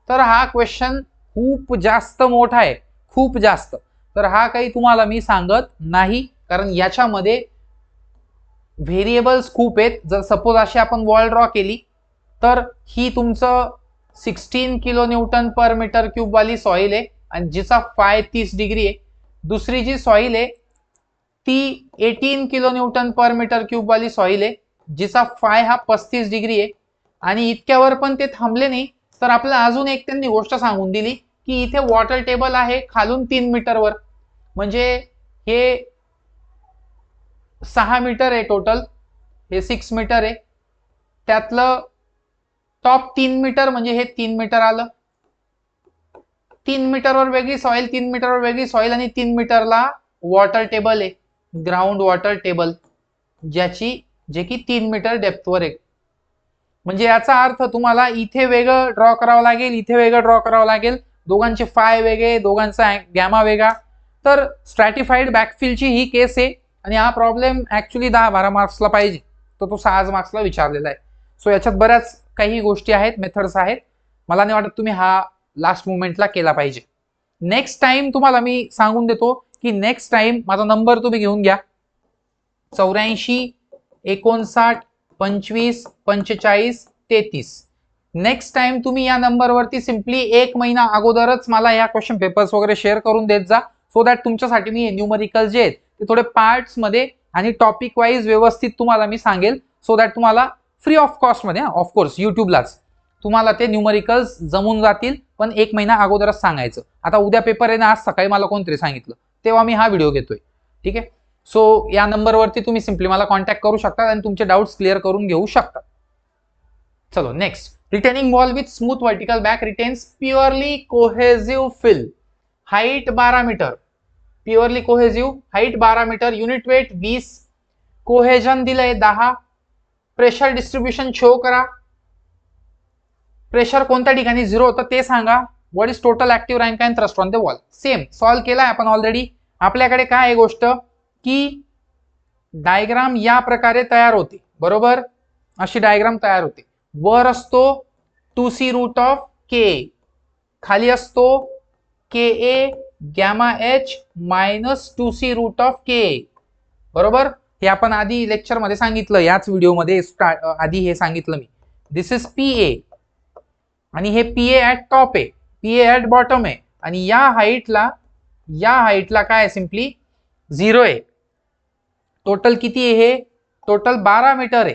तर हा क्वेश्चन खूप जास्त मोठा आहे, खूप जास्त. तर हा काही तुम्हाला मी सांगत नाही, कारण याच्यामध्ये व्हेरिएबल्स खूप आहेत. जर सपोज अशी आपण वॉल ड्रॉ केली तर ही तुमचं 16 kilo newton per metre cube वाली सॉइल आहे आणि जिचा फाय 30 डिग्री आहे. दुसरी जी सॉइल आहे ती 18 kilo newton per metre cube वाली सॉइल आहे, जिचा फाय हा 35 डिग्री आहे. आणि इतक्यावर पण ते थांबले नाही, तर आपल्याला अजून एक त्यांनी गोष्ट सांगून दिली की इथे वॉटर टेबल आहे खालून 3 मीटरवर, म्हणजे हे 6 मीटर आहे टोटल, हे 6 मीटर आहे, त्यातलं टॉप 3 मीटर म्हणजे हे 3 मीटर आलं. 3 मीटरवर वेगळी सॉइल, 3 मीटरवर वेगळी सॉइल आणि 3 मीटरला वॉटर टेबल आहे, ग्राउंड वॉटर टेबल, जे की 3 मीटर डेप्थवर आहे. म्हणजे याचा अर्थ तुम्हाला इथे वेगळं ड्रॉ करावं लागेल, इथे वेगळं ड्रॉ करावं लागेल, दोघांचे फाय वेगळे, दोघांचा गॅमा वेगळा. तर स्ट्रॅटिफाईड बॅकफिलची ही केस आहे आणि हा प्रॉब्लेम ऍक्च्युली 10-12 मार्क्सला पाहिजे, तर तो 6 मार्क्सला विचारलेला आहे. सो याच्यात बऱ्याच काही गोष्टी आहेत, मेथड्स आहेत. मला नाही वाटत तुम्ही हा लास्ट मुवमेंटला केला पाहिजे. नेक्स्ट टाइम तुम्हाला मी सांगून देतो की नेक्स्ट टाइम माझा नंबर तुम्ही घेऊन घ्या, 84 59 25 45 33. नेक्स्ट टाइम तुम्ही या नंबरवरती सिम्पली 1 महिना अगोदरच मला या क्वेश्चन पेपर्स वगैरे शेअर करून देत जा, सो दॅट तुमच्यासाठी मी न्यूमरिकल जे आहेत ते थोडे पार्ट्स मध्ये आणि टॉपिक वाईज व्यवस्थित तुम्हाला मी सांगेल, सो दॅट तुम्हाला फ्री ऑफ कॉस्ट मध्ये, ऑफकोर्स युट्यूबलाच तुम्हाला ते न्यूमरिकल्स जमून जातील. पण 1 महिना अगोदरच सांगायचं. आता उद्या पेपर आहे ना, आज सकाळी मला कोणतरी सांगितलं, तेव्हा मी हा व्हिडिओ घेतोय. ठीक आहे, सो या नंबरवरती तुम्ही सिम्पली मला कॉन्टॅक्ट करू शकता आणि तुमचे डाउट्स क्लिअर करून घेऊ शकता. चलो next. Retaining wall with smooth vertical back retains purely cohesive fill. Height 12 metre, purely cohesive, height 12 metre, unit weight 20, cohesion दिलंय 10, प्रेशर डिस्ट्रीब्युशन शो करा, प्रेशर कोणत्या ठिकाणी 0 होतं ते सांगा, what is total active rank and thrust on the wall. Same solve केलाय आपण ऑलरेडी. आपल्याकडे काय आहे गोष्ट की डायग्राम या प्रकारे तयार होते, बरोबर. अशी डायग्राम तयार होते. वर असतो 2c रूट ऑफ के, खाली असतो K A gamma H minus 2c root of K, बरोबर. हे आपण आधी लेक्चर मध्ये सांगितलं, याच व्हिडिओमध्ये आधी हे सांगितलं मी. दिस इज पी ए आणि हे पी ए ऍट टॉप आहे, पी ए ऍट बॉटम आहे, आणि या हाईटला काय आहे, सिम्पली 0 आहे. टोटल किती आहे हे, टोटल 12 मीटर आहे,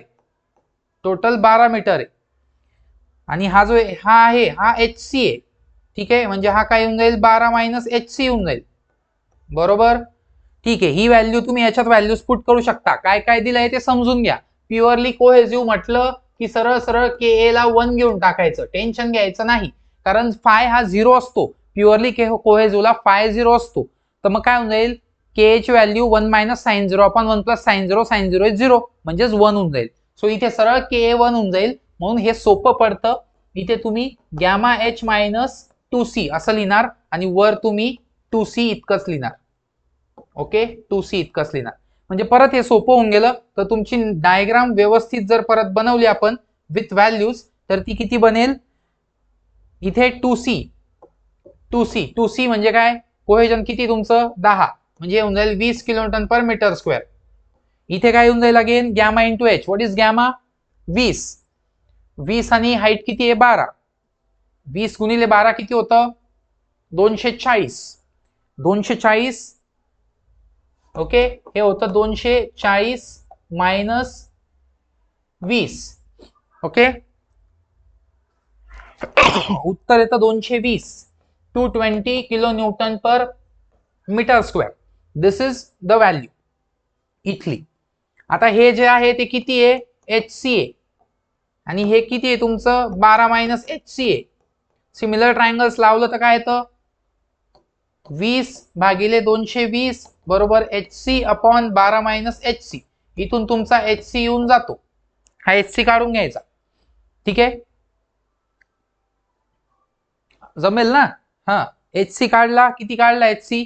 टोटल 12 मीटर आहे. आणि हा जो हा आहे हा एच सी आहे, ठीक आहे. म्हणजे हा काय येऊन जाईल, 12 मायनस एच सी येऊन जाईल, बरोबर. ठीक आहे, ही व्हॅल्यू तुम्ही याच्यात व्हॅल्यूज पुट करू शकता. काय काय दिलंय ते समजून घ्या. प्युअरली कोहेजिव्ह म्हटलं की सरळ सरळ के ए ला 1 घेऊन टाकायचं, टेन्शन घ्यायचं नाही, कारण फाय हा 0 असतो. प्युअरली कोहेजिव्हला फाय 0 असतो. तर मग काय होऊन जाईल, के ची value 1 minus sine 0 upon 1 plus sine 0, sine 0 is 0, म्हणजेच 1 होऊन जाईल. सो इथे सरळ के ए 1 होऊन जाईल, म्हणून हे सोपं पडतं. इथे तुम्ही गॅमा एच मायनस 2c असं लिहिणार आणि वर तुम्ही 2c इतकंच लिहिणार. ओके, 2c इतकंच लिहिणार, म्हणजे परत हे सोपं होऊन गेलं. तर तुमची डायग्राम व्यवस्थित जर परत बनवली आपण विथ व्हॅल्यूज, तर ती किती बनेल, इथे 2c म्हणजे काय, कोहेजन किती तुमचं 10, म्हणजे होऊन जाईल 20 किलोन्यूटन पर मीटर स्क्वेअर. इथे काय होऊन जाईल again, gamma into H, what is gamma, 20 आणि हाईट किती आहे 12, 20 गुणिले 12 किती होतं, 240. ओके, हे होतं 240 मायनस 20. ओके, उत्तर येतं 220, 220 kilo newton per metre square. This is the value इथली. आता हे जे आहे ते किती आहे, एच सी आहे, आणि हे किती आहे तुमचं 12 मायनस एच सी आहे. सिमिलर ट्रायंगल्स लावलं तर काय येतं, 20 भागिले 220 बरोबर H C upon 12 minus H C. इथून तुमचा एच सी येऊन जातो, हा एच सी काढून घ्यायचा, ठीक आहे, जमेल ना. हा, एच सी काढला, किती काढला एच सी,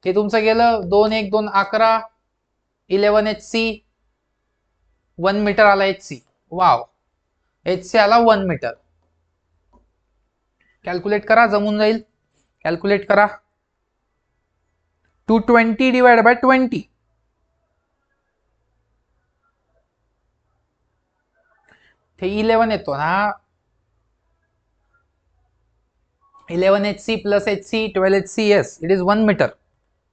हे तुमचं गेलं 2 1 2 11, 11 एच सी, 1 मीटर आला H C. Wow, H C आला 1 मीटर. कॅल्क्युलेट करा, जमून जाईल, कॅल्क्युलेट करा. 220 डिवाइड बाय 20, ते 11 येतो ना, 11 H C plus H C 12 H C, yes it is 1 metre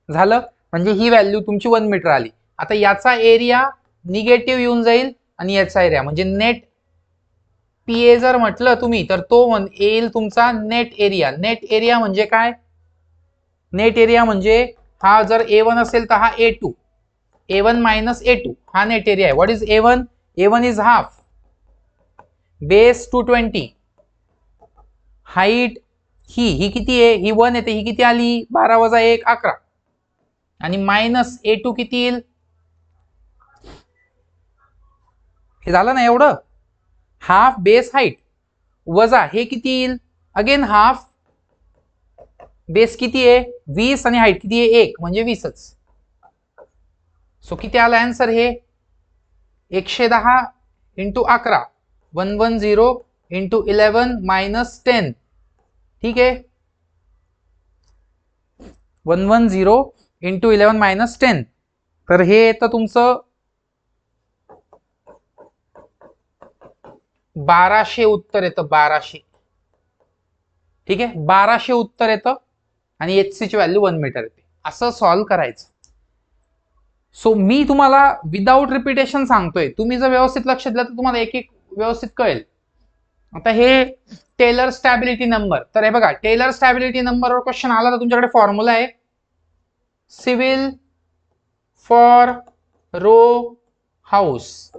झालं. म्हणजे ही व्हॅल्यू तुमची 1 मीटर आली. आता याचा एरिया निगेटिव्ह येऊन जाईल आणि याचा एरिया म्हणजे नेट पी ए जर म्हटलं तुम्ही तर तो येईल तुमचा नेट एरिया. नेट एरिया म्हणजे काय, नेट एरिया म्हणजे हा जर A1 असेल तर हा A2, A1 मायनस A2 हा नेट एरिया आहे. What is A1, A1 is half, base 220, height ही किती आहे, ही 1 येते, ही किती आली 12 वजा 1 11, आणि मायनस A2 किती येईल, हे झालं ना एवढं, हाफ बेस हाईट वजा हे किती येईल, अगेन हाफ बेस किती आहे 20 आणि हाईट किती आहे 1 म्हणजे 20च. सो किती आला आन्सर, हे 110 इंटू 11, 110 इंटू 11 मायनस 10, ठीक आहे, 110 इंटू 11 मायनस 10. तर हे येतं तुमचं 1200 उत्तर येतं, 1200, ठीक आहे, 1200 उत्तर येतं आणि एच सी ची व्हॅल्यू 1 मीटर येते. असं सॉल्व्ह करायचं. सो मी तुम्हाला विदाउट रिपिटेशन सांगतोय, तुम्ही जर व्यवस्थित लक्ष दिलं तर तुम्हाला एक एक व्यवस्थित कळेल. आता हे टेलर स्टॅबिलिटी नंबर, तर हे बघा टेलर स्टॅबिलिटी नंबरवर क्वेश्चन आला तर तुमच्याकडे फॉर्म्युला आहे, civil for row house,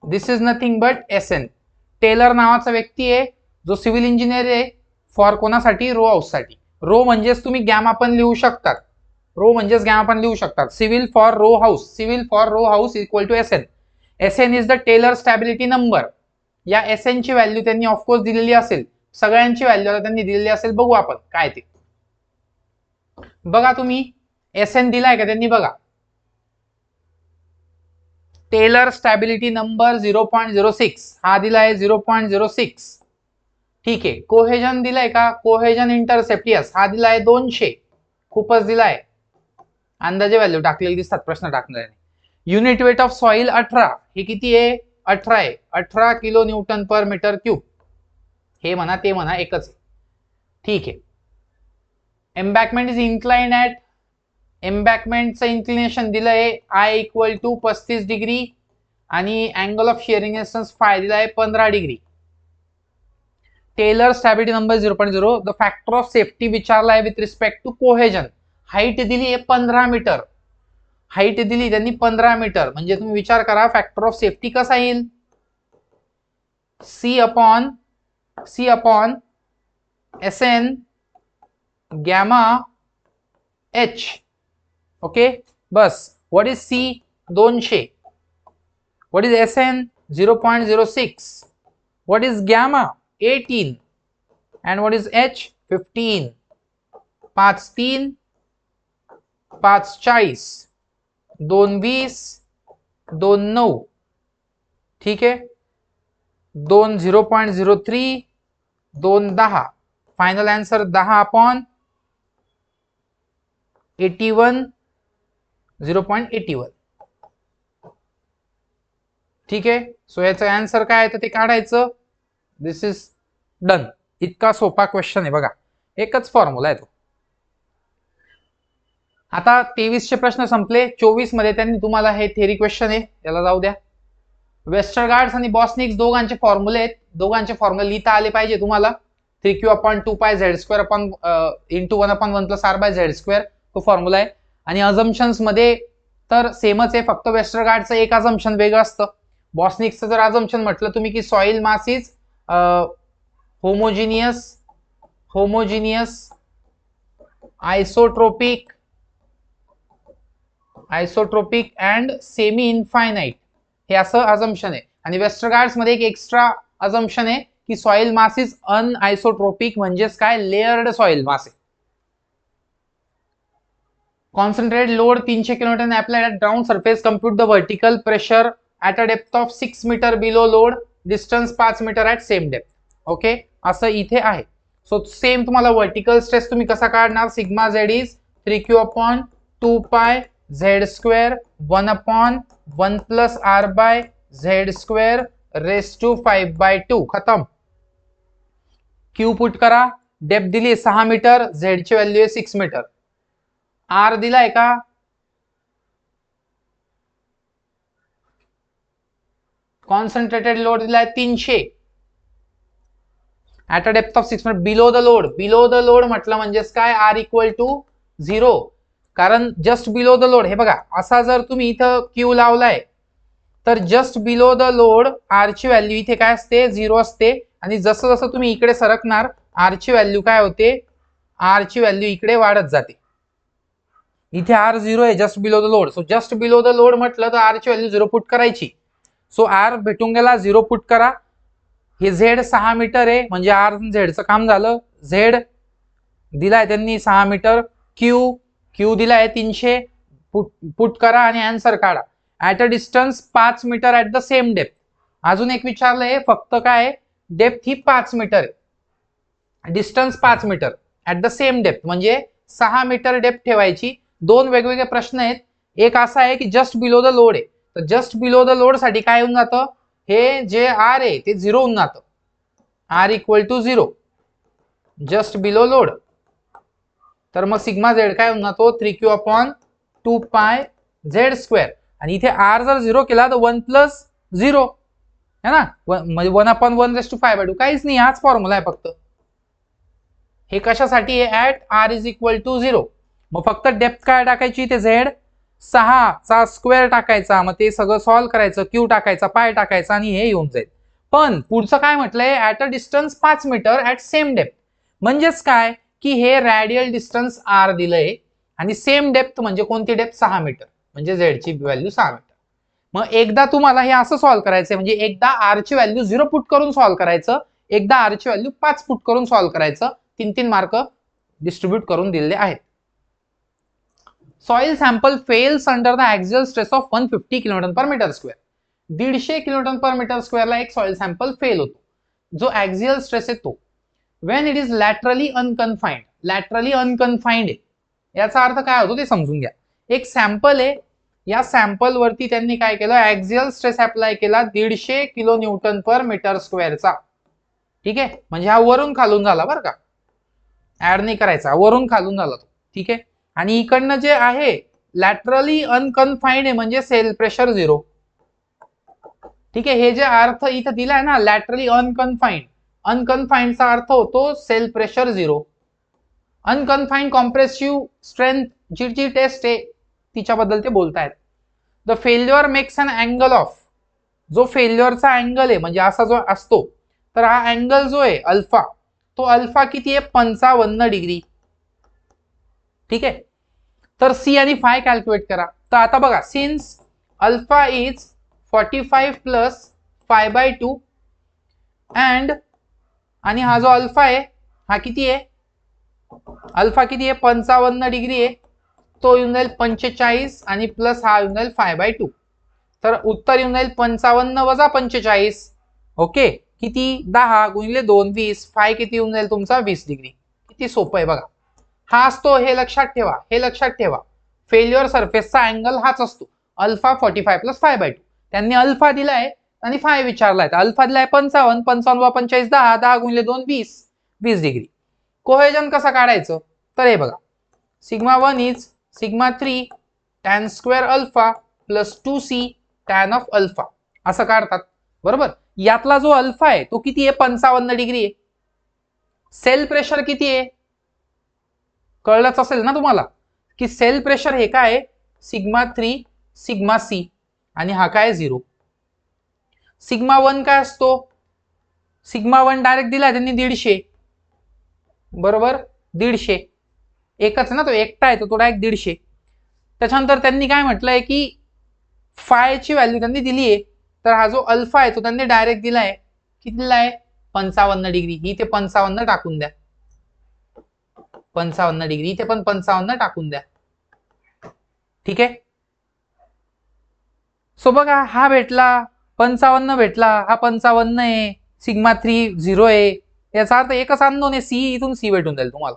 this is nothing but SN. Taylor नावाचा व्यक्ती आहे जो सिव्हिल इंजिनियर आहे, फॉर कोणासाठी, रो हाऊस साठी. रो म्हणजेच तुम्ही गॅमा पण लिहू शकतात, रो म्हणजेच गॅमा पण लिहू शकतात. Civil for row house equal to S N. S N is the Taylor stability number. या एस एन ची व्हॅल्यू त्यांनी ऑफकोर्स दिलेली असेल, सगळ्यांची व्हॅल्यू त्यांनी दिलेली असेल. बघू आपण काय ते. बघा तुम्ही एस एन दिलाय का त्यांनी, बघा टेलर स्टॅबिलिटी नंबर 0.06 हा दिलाय 0.06. ठीक आहे. कोहेजन दिलाय का, कोहेजन इंटरसेप्ट यस हा दिलाय 200. खूपच दिलाय, अंदाजे व्हॅल्यू टाकलेली दिसतात प्रश्न टाकणाऱ्याने. युनिट वेट ऑफ सॉइल 18, हे किती आहे 18 आहे. 18 kilo newton per metre cube. हे म्हणा ते म्हणा एकच आहे. ठीक आहे. एम्बॅकमेंट इज इन्क्लाइंड ॲट, एम्बॅकमेंटचं इन्क्लिनेशन दिलंय आय इक्वल टू 35 डिग्री आणि angle of shearing resistance phi दिलाय 15 degree. Taylor stability number 0.0. The factor of safety विचारलाय with respect to cohesion. Height दिली आहे 15 मीटर, हाईट दिली त्यांनी 15 मीटर. म्हणजे तुम्ही विचार करा फॅक्टर ऑफ सेफ्टी कसा येईल, C upon S N gamma H. Okay बस. What is C 200, what is S N 0.06, what is gamma 18 and what is h 15. 5 3 5 40, 2 20, 2 9. ठीक आहे. 2 0.03, 2 10. Final answer 10 upon 81, 0.81. ठीक आहे. सो याचं आन्सर काय आहे ते काढायचं. दिस इज डन. इतका सोपा क्वेश्चन आहे बघा, एकच फॉर्म्युला आहे तो. आता 23चे प्रश्न संपले. 24 मध्ये त्यांनी तुम्हाला हे थेरी क्वेश्चन आहे, याला जाऊ द्या. वेस्टरगार्ड्स आणि बॉसनिक्स दोघांचे फॉर्म्युले आहेत, दोघांचे फॉर्म्युले लिहिता आले पाहिजे तुम्हाला. 3q/2πz² अपॉन इंटू 1/1+r/z², तो फॉर्म्युला आहे. आणि अझम्पशन्स मध्ये तर सेमच आहे, फक्त वेस्टरगार्डचं एक अझम्पशन वेगळं असतं. बॉसनिक्सचं जर अझम्पशन म्हटलं तुम्ही की soil mass is homogeneous isotropic and semi infinite, हे असं अझम्पशन आहे. आणि वेस्टरगार्ड्स मध्ये एक एक्स्ट्रा अझम्पशन आहे की सॉइल मास इज अनआयसोट्रोपिक, म्हणजेच काय लेअर्ड सॉइल मास आहे. Concentrated load 300 kilonewton applied at ground surface. Compute the vertical pressure at a depth of 6 metre below load, distance 5 metre at same depth. Okay असं इथे आहे. सो सेम तुम्हाला व्हर्टिकल स्ट्रेस तुम्ही कसा काढणार, sigma Z is 3q/2πz² 1/1+r/z² raise to 5/2. खतम. क्यू पुट करा. डेप्थ दिली 6 मीटर, झेड ची व्हॅल्यू आहे 6 मीटर. आर दिलाय का, कॉन्सन्ट्रेटेड लोड दिलाय 300 at a depth of 6 metre below the load. Below the load म्हटलं म्हणजेच काय, आर इक्वल टू 0. कारण जस्ट बिलो द लोड, हे बघा असा जर तुम्ही इथं क्यू लावलाय तर just below the load R ची व्हॅल्यू इथे काय असते 0 असते. आणि जसं जसं तुम्ही इकडे सरकणार आर ची व्हॅल्यू काय होते, आर ची व्हॅल्यू इकडे वाढत जाते. इथे आर 0 आहे just below the load. So just below the load म्हटलं तर आर ची व्हॅल्यू 0 पुट करायची. सो आर भेटून गेला, 0 पुट करा. हे झेड 6 मीटर आहे म्हणजे आर झेडचं काम झालं. झेड दिलाय त्यांनी 6 मीटर. क्यू दिलाय 300, पुट करा आणि आन्सर काढा. At a distance 5 metre at the same depth. अजून एक विचारलंय, फक्त काय डेप्थ ही 5 मीटर आहे, distance 5 metre at the same depth म्हणजे 6 मीटर डेप्थ ठेवायची. दोन वेगवेगळे प्रश्न आहेत. एक असा आहे की जस्ट बिलो द लोड आहे, तर जस्ट बिलो द लोड साठी काय होऊन जातं, हे जे आर आहे ते 0 होऊन जातं. R equal to 0 just below load. तर मग सिग्मा झेड काय होऊन जातो 3q/2πz². आणि इथे आर जर 0 केला तर 1+0 है ना, म्हणजे 1/1/5/2. काहीच नाही, हाच फॉर्म्युला आहे फक्त. हे कशासाठी आहे, at R is equal to 0. मग फक्त डेप्थ काय टाकायची, ते झेड 6 चा स्क्वेअर टाकायचा, मग ते सगळं सॉल्व्ह करायचं, क्यू टाकायचा, पाय टाकायचा आणि हे येऊन जाईल. पण पुढचं काय म्हटलंय, at a distance 5 metre at same depth. म्हणजेच काय की हे रॅडियल डिस्टन्स आर दिलंय आणि सेम डेप्थ म्हणजे कोणती डेप्थ 6 मीटर, म्हणजे झेडची व्हॅल्यू 6 मीटर. मग एकदा तुम्हाला हे असं सॉल्व्ह करायचंय, म्हणजे एकदा आर ची व्हॅल्यू 0 पुट करून सॉल्व्ह करायचं, एकदा आर ची व्हॅल्यू 5 पुट करून सॉल्व्ह करायचं. 3-3 मार्क डिस्ट्रीब्यूट करून दिलेले आहेत. Soil sample fails under the axial stress of 150 kilonewton per metre square. 150 kilonewton per metre स्क्वेअरला एक सॉइल सॅम्पल फेल होतो, जो ऍक्सियल स्ट्रेस आहे तो. Wien it is laterally unconfined. Laterally unconfined आहे याचा अर्थ काय होतो ते समजून घ्या. एक सॅम्पल आहे, या सॅम्पल वरती त्यांनी काय केलं, ऍक्सियल स्ट्रेस अप्लाय केला 150 किलो न्यूटन पर मीटर स्क्वेअरचा. ठीक आहे, म्हणजे हा वरून खालून झाला बरं का, ऍड नाही करायचा, वरून खालून झाला तो. ठीक आहे, आणि इकडनं जे आहे लॅटरली अनकन्फाइंड आहे म्हणजे सेल प्रेशर 0. ठीक आहे, हे जे अर्थ इथं दिलाय ना लॅटरली अनकन्फाइंड, अनकन्फाइंडचा अर्थ होतो cell pressure 0. Unconfined compressive strength जी जी टेस्ट आहे तिच्याबद्दल ते बोलतायत. The failure makes an angle of. जो फेल्युअरचा अँगल आहे म्हणजे असा जो असतो, तर हा अँगल जो आहे अल्फा, तो अल्फा किती आहे 55 डिग्री. ठीक आहे, तर सी आणि फाय कॅल्क्युलेट करा. तर आता बघा, since alpha is 45 plus 5/2 and, आणि हा जो अल्फा आहे हा किती आहे, अल्फा किती आहे 55 डिग्री आहे, तो येऊन जाईल 45 आणि प्लस हा येऊन जाईल 5/2. तर उत्तर येऊन जाईल 55 वजा 45. ओके, किती 10 गुणिले 2 20. फाय किती येऊन जाईल तुमचा 20 डिग्री. किती सोपं आहे बघा. हा असतो, हे लक्षात ठेवा, हे लक्षात ठेवा, फेल्युअर सरफेसचा अँगल हाच असतो अल्फा 45 प्लस 5/2. त्यांनी अल्फा दिलाय आणि फाय विचारलाय, तर अल्फा दिलाय 55, 55 वा 45 10, 10 गुणिले 2 20, 20 डिग्री. कोहेजन कसं काढायचं, तर हे बघा, sigma 1 is sigma 3 tan square alpha plus 2c tan of alpha, असं काढतात बरोबर. यातला जो अल्फा आहे तो किती आहे 55 डिग्री आहे. सेल प्रेशर किती आहे कळलंच असेल ना तुम्हाला, की सेल प्रेशर हे काय सिग्मा 3 सिग्मा सी, आणि हा काय 0. सिग्मा 1 काय असतो, सिग्मा 1 डायरेक्ट दिला त्यांनी 150 बरोबर, 150 एकच ना, तो एकटा आहे तो डायरेक्ट 150. त्याच्यानंतर त्यांनी काय म्हटलंय की फाय ची व्हॅल्यू त्यांनी दिली आहे, तर हा जो अल्फा आहे तो त्यांनी डायरेक्ट दिलाय, किती दिलाय 55 डिग्री. ही ते 55 टाकून द्या, 55 डिग्री, इथे पण 55 टाकून द्या. ठीक आहे, सो बघा हा भेटला 55 भेटला, हा 55 आहे, सिग्मा 3 0 आहे, याचा अर्थ एकच अननोन आहे सी, इथून सी भेटून जाईल तुम्हाला.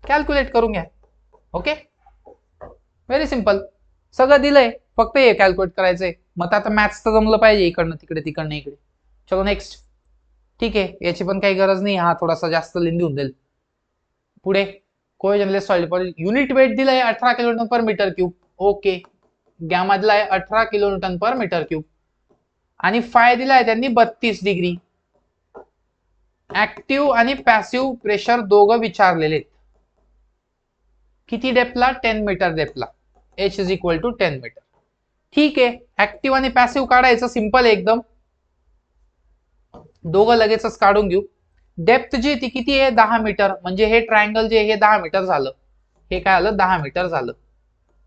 कॅल्क्युलेट करून घ्या. ओके, व्हेरी सिंपल, सगळं दिलंय, फक्त हे कॅल्क्युलेट करायचंय. मग आता मॅथ्स तर जमलं पाहिजे, इकडनं तिकडे तिकडनं इकडे. चलो नेक्स्ट. ठीक आहे, याची पण काही गरज नाही, हा थोडासा जास्त लेंदी होऊन जाईल. पुढे कोहेजनलेस सॉइल युनिट वेट दिलाय 18 kilonewton per metre cube. Okay, gamma दिलाय 18 किलोन्यूटन पर मीटर क्यूब, आणि फाय दिलाय त्यांनी 32 डिग्री. ऍक्टिव्ह आणि पॅसिव्ह प्रेशर दोघं विचारलेले. किती डेप्थला 10 मीटर डेप्थला, H is equal to 10 metre. ठीक आहे, ऍक्टिव्ह आणि पॅसिव्ह काढायचं सिंपल एकदम, दोघं लगेचच काढून घेऊ. डेप्थ जी ती किती आहे 10 मीटर, म्हणजे हे ट्रायंगल जे हे 10 मीटर झालं, हे काय आलं 10 मीटर झालं.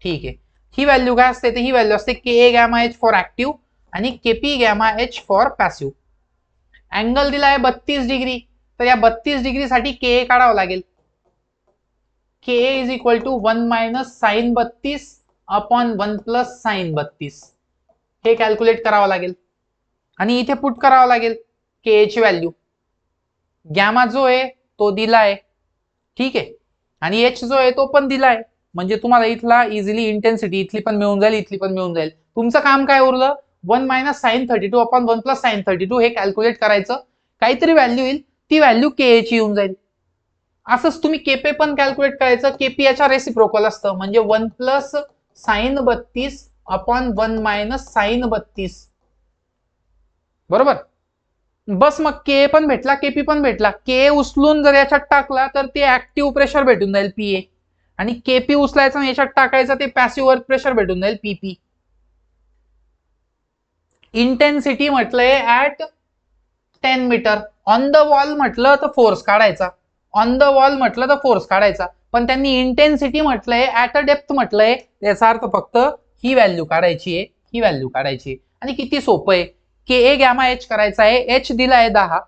ठीक आहे, ही व्हॅल्यू काय असते, ही व्हॅल्यू असते के गॅमा एच फॉर ऍक्टिव्ह आणि KP gamma H for passive. Angle दिला आहे 32 डिग्री, तर या 32 डिग्री साठी के काढावं लागेल. K is equal to 1 minus sine 32 upon 1 plus sine 32. हे कॅल्क्युलेट करावं लागेल आणि इथे पुट करावं लागेल के ची व्हॅल्यू. गॅमा जो आहे तो दिलाय, ठीक आहे, आणि एच जो आहे तो पण दिलाय, म्हणजे तुम्हाला इथला इझिली इंटेन्सिटी इथली पण मिळून जाईल, इथली पण मिळून जाईल. तुमचं काम काय उरलं 1 minus sine 32 upon 1 plus sine 32 हे कॅल्क्युलेट करायचं. काहीतरी व्हॅल्यू येईल, ती व्हॅल्यू के ची येऊन जाईल. असंच तुम्ही केपे पण कॅल्क्युलेट करायचं, केपी याच्या रेसिप्रोकल असतं, म्हणजे 1 plus sine 32 upon 1 minus sine 32 बरोबर. बस मग के पण भेटला, केपी पण भेटला. के उचलून जर याच्यात टाकला तर ते ऍक्टिव्ह प्रेशर भेटून जाईल पीए, आणि केपी उचलायचं याच्यात टाकायचं ते पॅसिव्ह वर्क प्रेशर भेटून जाईल पीपी. इंटेन्सिटी म्हटलंय at 10 metre. On the wall म्हटलं तर फोर्स काढायचा, ऑन द वॉल म्हटलं तर फोर्स काढायचा, पण त्यांनी इंटेन्सिटी म्हटलंय, ऍट अ डेप्थ म्हटलंय, याचा अर्थ फक्त ही व्हॅल्यू काढायची आहे, ही व्हॅल्यू काढायची आहे. आणि किती सोपं आहे, के ए गॅमा एच करायचा आहे. एच दिलाय 10,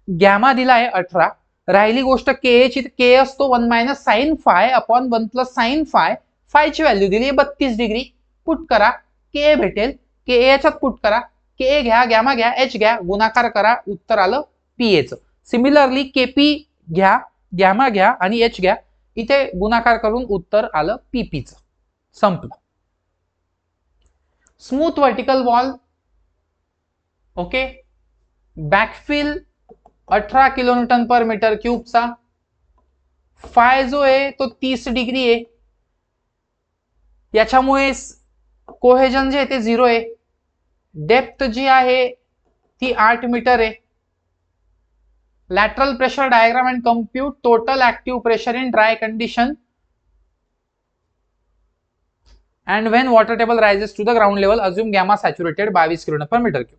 गॅमा दिलाय 18. राहिली गोष्ट के एची, के असतो 1 minus sine phi upon 1 plus sine phi. फायची व्हॅल्यू दिली 32 डिग्री. पुट करा, के ए भेटेल. के ए याच्यात पुट करा, के ए घ्या, गॅमा घ्या, एच घ्या, गुणाकार करा, उत्तर आलं पी एचं. सिमिलरली केपी घ्या, गॅमा घ्या आणि एच घ्या, इथे गुणाकार करून उत्तर आलं पीपीचं. संपलं. Smooth vertical wall, okay. Backfill 18 kilonewton per metre क्यूबचा. फाय जो आहे तो 30 डिग्री आहे, याच्यामुळे कोहेजन जे आहे ते 0 आहे. डेप्थ जी आहे ती 8 मीटर आहे. Lateral pressure diagram and compute total active pressure in dry condition and when water table rises to the ground level assume gamma saturated 22 kilometre per metre cube.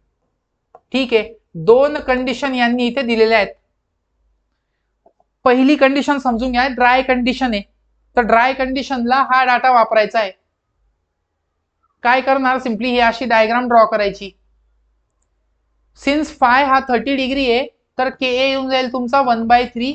ठीक आहे, दोन कंडिशन यांनी इथे दिलेल्या आहेत. पहिली कंडिशन समजून घ्या, ड्राय कंडिशन आहे. तर ड्राय कंडिशनला हा डाटा वापरायचा आहे. काय करणार, सिम्पली ही अशी डायग्राम ड्रॉ करायची. सिन्स फाय हा 30 डिग्री आहे, तर के ए येऊन जाईल तुमचा 1/3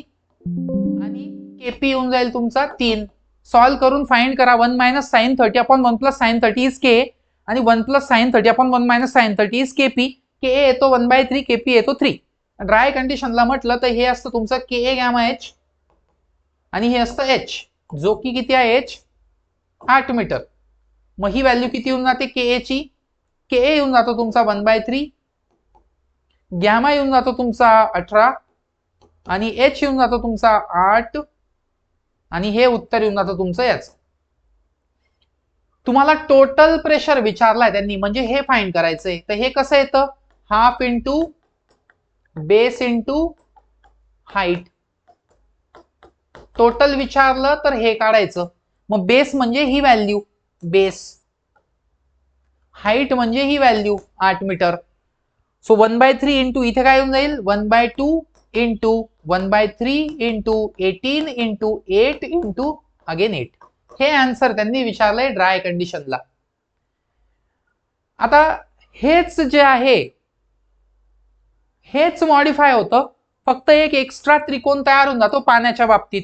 आणि केपी येऊन जाईल तुमचा 3. सॉल्व करून फाइंड करा. 1 minus sine 30 upon 1 plus sine 30 is K आणि 1 plus sine 30 upon 1 minus sine 30 is KP. K A येतो 1/3, केपी येतो 3. ड्राय कंडिशनला म्हटलं तर हे असतं तुमचं के ए गॅमा एच आणि हे असतं एच, जो की किती आहे एच 8 मीटर. मग ही व्हॅल्यू किती येऊन जाते के ए ची, के ए येऊन जातो तुमचा 1/3, गॅमा येऊन जातो तुमचा 18 आणि एच येऊन जातो तुमचा 8 आणि हे उत्तर येऊन जातं तुमचं याच. तुम्हाला टोटल प्रेशर विचारलाय त्यांनी, म्हणजे हे फाइंड करायचंय. तर हे कसं येतं, half into base into height. Total विचारलं तर हे काढायचं. मग बेस म्हणजे ही व्हॅल्यू बेस, हाईट म्हणजे ही व्हॅल्यू 8 मीटर. सो 1/3 इंटू इथे काय येऊन जाईल 1/2 into 1/3 into 18 into 8 into again 8. हे आन्सर त्यांनी विचारलंय ड्राय कंडिशनला. आता हेच जे आहे हेच मॉडिफाय होतं, फक्त एक एक्स्ट्रा त्रिकोण तयार होऊन जातो पाण्याच्या बाबतीत.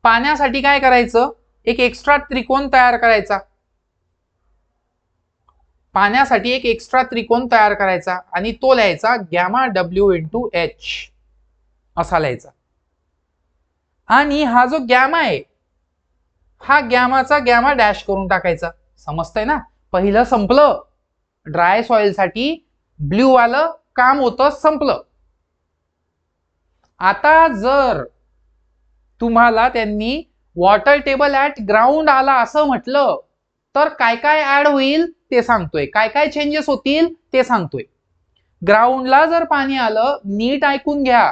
पाण्यासाठी काय करायचं, एक एक्स्ट्रा त्रिकोण तयार करायचा. पाण्यासाठी एक एक्स्ट्रा त्रिकोण तयार करायचा आणि तो लिहायचा गॅमा डब्ल्यू इंटू एच असा लिहायचा. आणि हा जो गॅमा आहे हा गॅमाचा गॅमा डॅश करून टाकायचा. समजतंय ना, पहिलं संपलं. ड्राय सॉइल साठी ब्ल्यू वालं काम होतं, संपलं. आता जर तुम्हाला त्यांनी वॉटर टेबल ऍट ग्राउंड आला असं म्हटलं तर काय काय ऍड होईल ते सांगतोय, काय काय चेंजेस होतील ते सांगतोय. ग्राउंडला जर पाणी आलं, नीट ऐकून घ्या,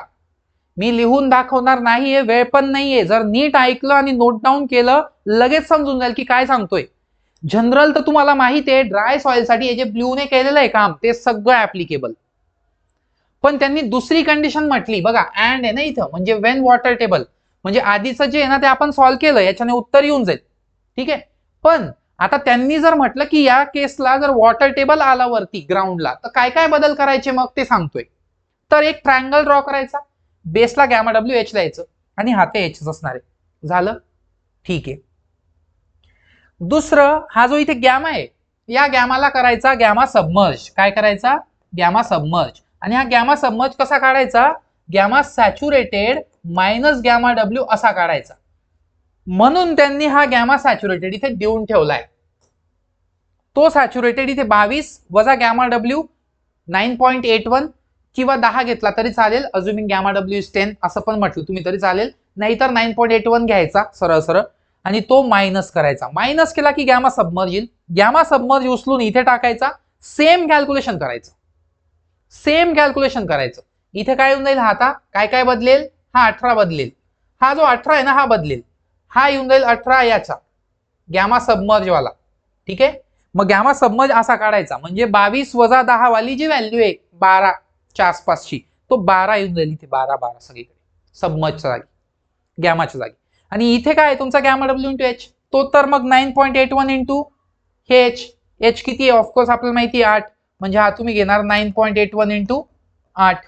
मी लिहून दाखवणार नाहीये, वेळ पण नाहीये. जर नीट ऐकलं आणि नोट डाऊन केलं लगेच समजून जाईल की काय सांगतोय. जनरल तर तुम्हाला माहिती आहे, ड्राय सॉइल साठी हे जे ब्ल्यूने केलेलं आहे काम ते सगळं ऍप्लिकेबल. पण त्यांनी दुसरी कंडिशन म्हटली बघा, अँड आहे ना इथं, म्हणजे वेन वॉटर टेबल, म्हणजे आधीचं जे आहे ना ते आपण सॉल्व्ह केलं, याच्याने उत्तर येऊन जाईल. ठीक आहे, पण आता त्यांनी जर म्हटलं की या केसला जर वॉटर टेबल आला वरती ग्राउंडला तर काय काय बदल करायचे मग ते सांगतोय. तर एक ट्रायंगल ड्रॉ करायचा, बेसला गॅमा डब्ल्यू एच द्यायचं आणि हा ते एच असणार आहे. झालं, ठीक आहे. दुसरं, हा जो इथे गॅमा आहे या गॅमाला करायचा गॅमा सबमर्ज. काय करायचा, गॅमा सबमर्ज. आणि हा गॅमा सबमर्ज कसा काढायचा, gamma saturated minus gamma W असा काढायचा. म्हणून त्यांनी हा गॅमा सॅच्युरेटेड इथे देऊन ठेवलाय. तो सॅच्युरेटेड इथे 22 वजा गॅमा डब्ल्यू 9.81 किंवा 10 घेतला तरी चालेल. अज्युमिंग गॅमा डब्ल्यू इज 10 असं पण म्हटलं तुम्ही तरी चालेल, नाहीतर 9.81 घ्यायचा सरळ सरळ आणि तो मायनस करायचा. मायनस केला की गॅमा सबमर्ज येईल. गॅमा सबमर्ज उचलून इथे टाकायचा, सेम कॅल्क्युलेशन करायचं, सेम कॅल्क्युलेशन करायचं. इथे काय येऊन जाईल, हा आता काय काय बदलेल, हा 18 बदलेल, हा जो 18 आहे ना हा बदलेल, हा येऊन जाईल 18 याचा गॅमा सबमर्ज वाला. ठीक आहे, मग गॅमा सबमर्ज असा काढायचा, म्हणजे 22 वजा 10 वाली जी व्हॅल्यू आहे 12 च्या आसपासची, तो 12 येऊन जाईल इथे, 12 12 सगळीकडे सबमर्जच्या जागी, गॅमाच्या जागी. आणि इथे काय आहे तुमचा गॅमा डब्ल्यू इंटू एच, तो तर मग 9.81 इंटू हे एच. एच किती आहे ऑफकोर्स आपल्याला माहिती आहे 8, म्हणजे हा तुम्ही घेणार 9.81 इंटू 8.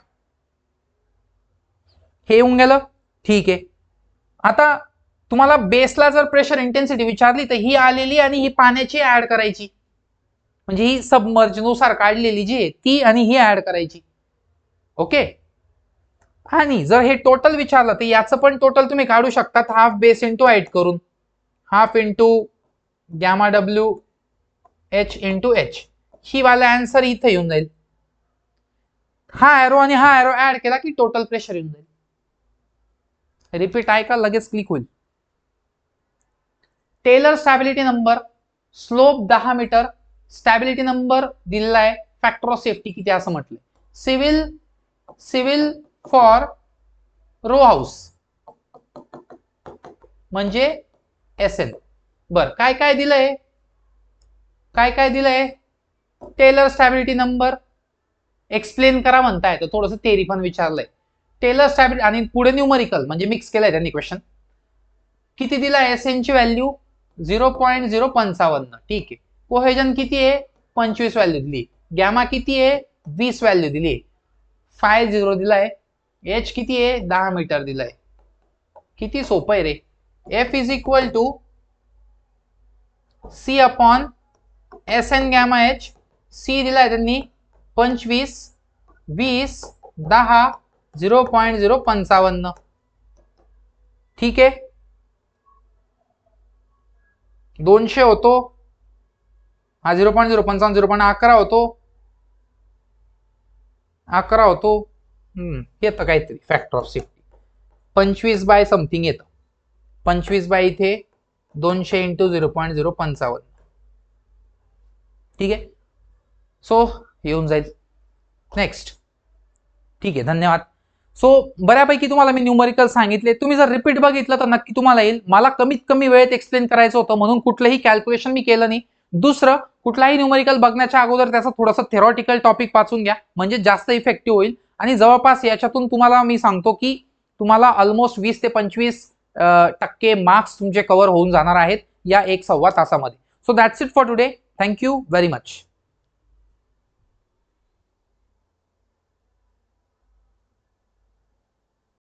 हे येऊन गेलं. ठीक आहे. आता तुम्हाला बेसला जर प्रेशर इंटेन्सिटी विचारली तर ही आलेली आणि ही पाण्याची ऍड करायची, म्हणजे ही सबमर्ज नुसार काढलेली जी आहे ती आणि ही ऍड करायची. ओके. आणि जर हे टोटल विचारलं तर याचं पण टोटल तुम्ही काढू शकतात हाफ बेस इंटू हाईट करून, half into gamma W H into H. ही वाला आन्सर इथे येऊन जाईल. हा एरो आणि हा एरो ऍड केला की टोटल प्रेशर येऊन जाईल. रिपीट आहे का लगेच क्लिक होईल. Taylor stability number, slope 10 metre, stability number दिलेला आहे, फॅक्टर ऑफ सेफ्टी किती असं म्हटलंय. सिव्हिल फॉर रो हाऊस म्हणजे SN. बर काय काय दिलंय, काय काय दिलंय, टेलर स्टॅबिलिटी नंबर एक्सप्लेन करा म्हणताय, तर थोडंसं थेरी पण विचारलंय. टेलर स्टॅबिलिटी आणि पुढे न्यूमरिकल म्हणजे मिक्स केलंय त्यांनी क्वेश्चन. किती दिलाय SN ची व्हॅल्यू 0.055. ठीक आहे. कोहेजन किती आहे 25 व्हॅल्यू दिली. गॅमा किती आहे 20 व्हॅल्यू दिली. फाय 0 दिलाय. एच किती आहे 10 मीटर दिलाय. किती सोपं आहे रे. F is equal to C upon SN gamma H. C दिलाय त्यांनी 25, 20, 10, 0.055. ठीक आहे. 200 होतो, हा 0.055, 0.11 होतो, 11 होतो. येतं काहीतरी factor of safety 25 by something येतं. 25 बाय इथे 200 इंटू 0.055. ठीक आहे. सो येऊन जाईल. नेक्स्ट. ठीक आहे, धन्यवाद. सो बऱ्यापैकी तुम्हाला मी न्यूमरिकल सांगितले. तुम्ही जर रिपीट बघितलं तर नक्की तुम्हाला येईल. मला कमीत कमी वेळेत एक्सप्लेन करायचं होतं म्हणून कुठलंही कॅल्क्युलेशन मी केलं नाही. दुसरं, कुठलाही न्यूमरिकल बघण्याच्या अगोदर त्याचा थोडासा थेरॉटिकल टॉपिक वाचून घ्या, म्हणजे जास्त इफेक्टिव्ह होईल. आणि जवळपास याच्यातून तुम्हाला मी सांगतो की तुम्हाला ऑलमोस्ट 20 ते 25% मार्क्स तुमचे कव्हर होऊन जाणार आहेत या 1-1.25 तासामध्ये. So that's it for today. Thank you very much.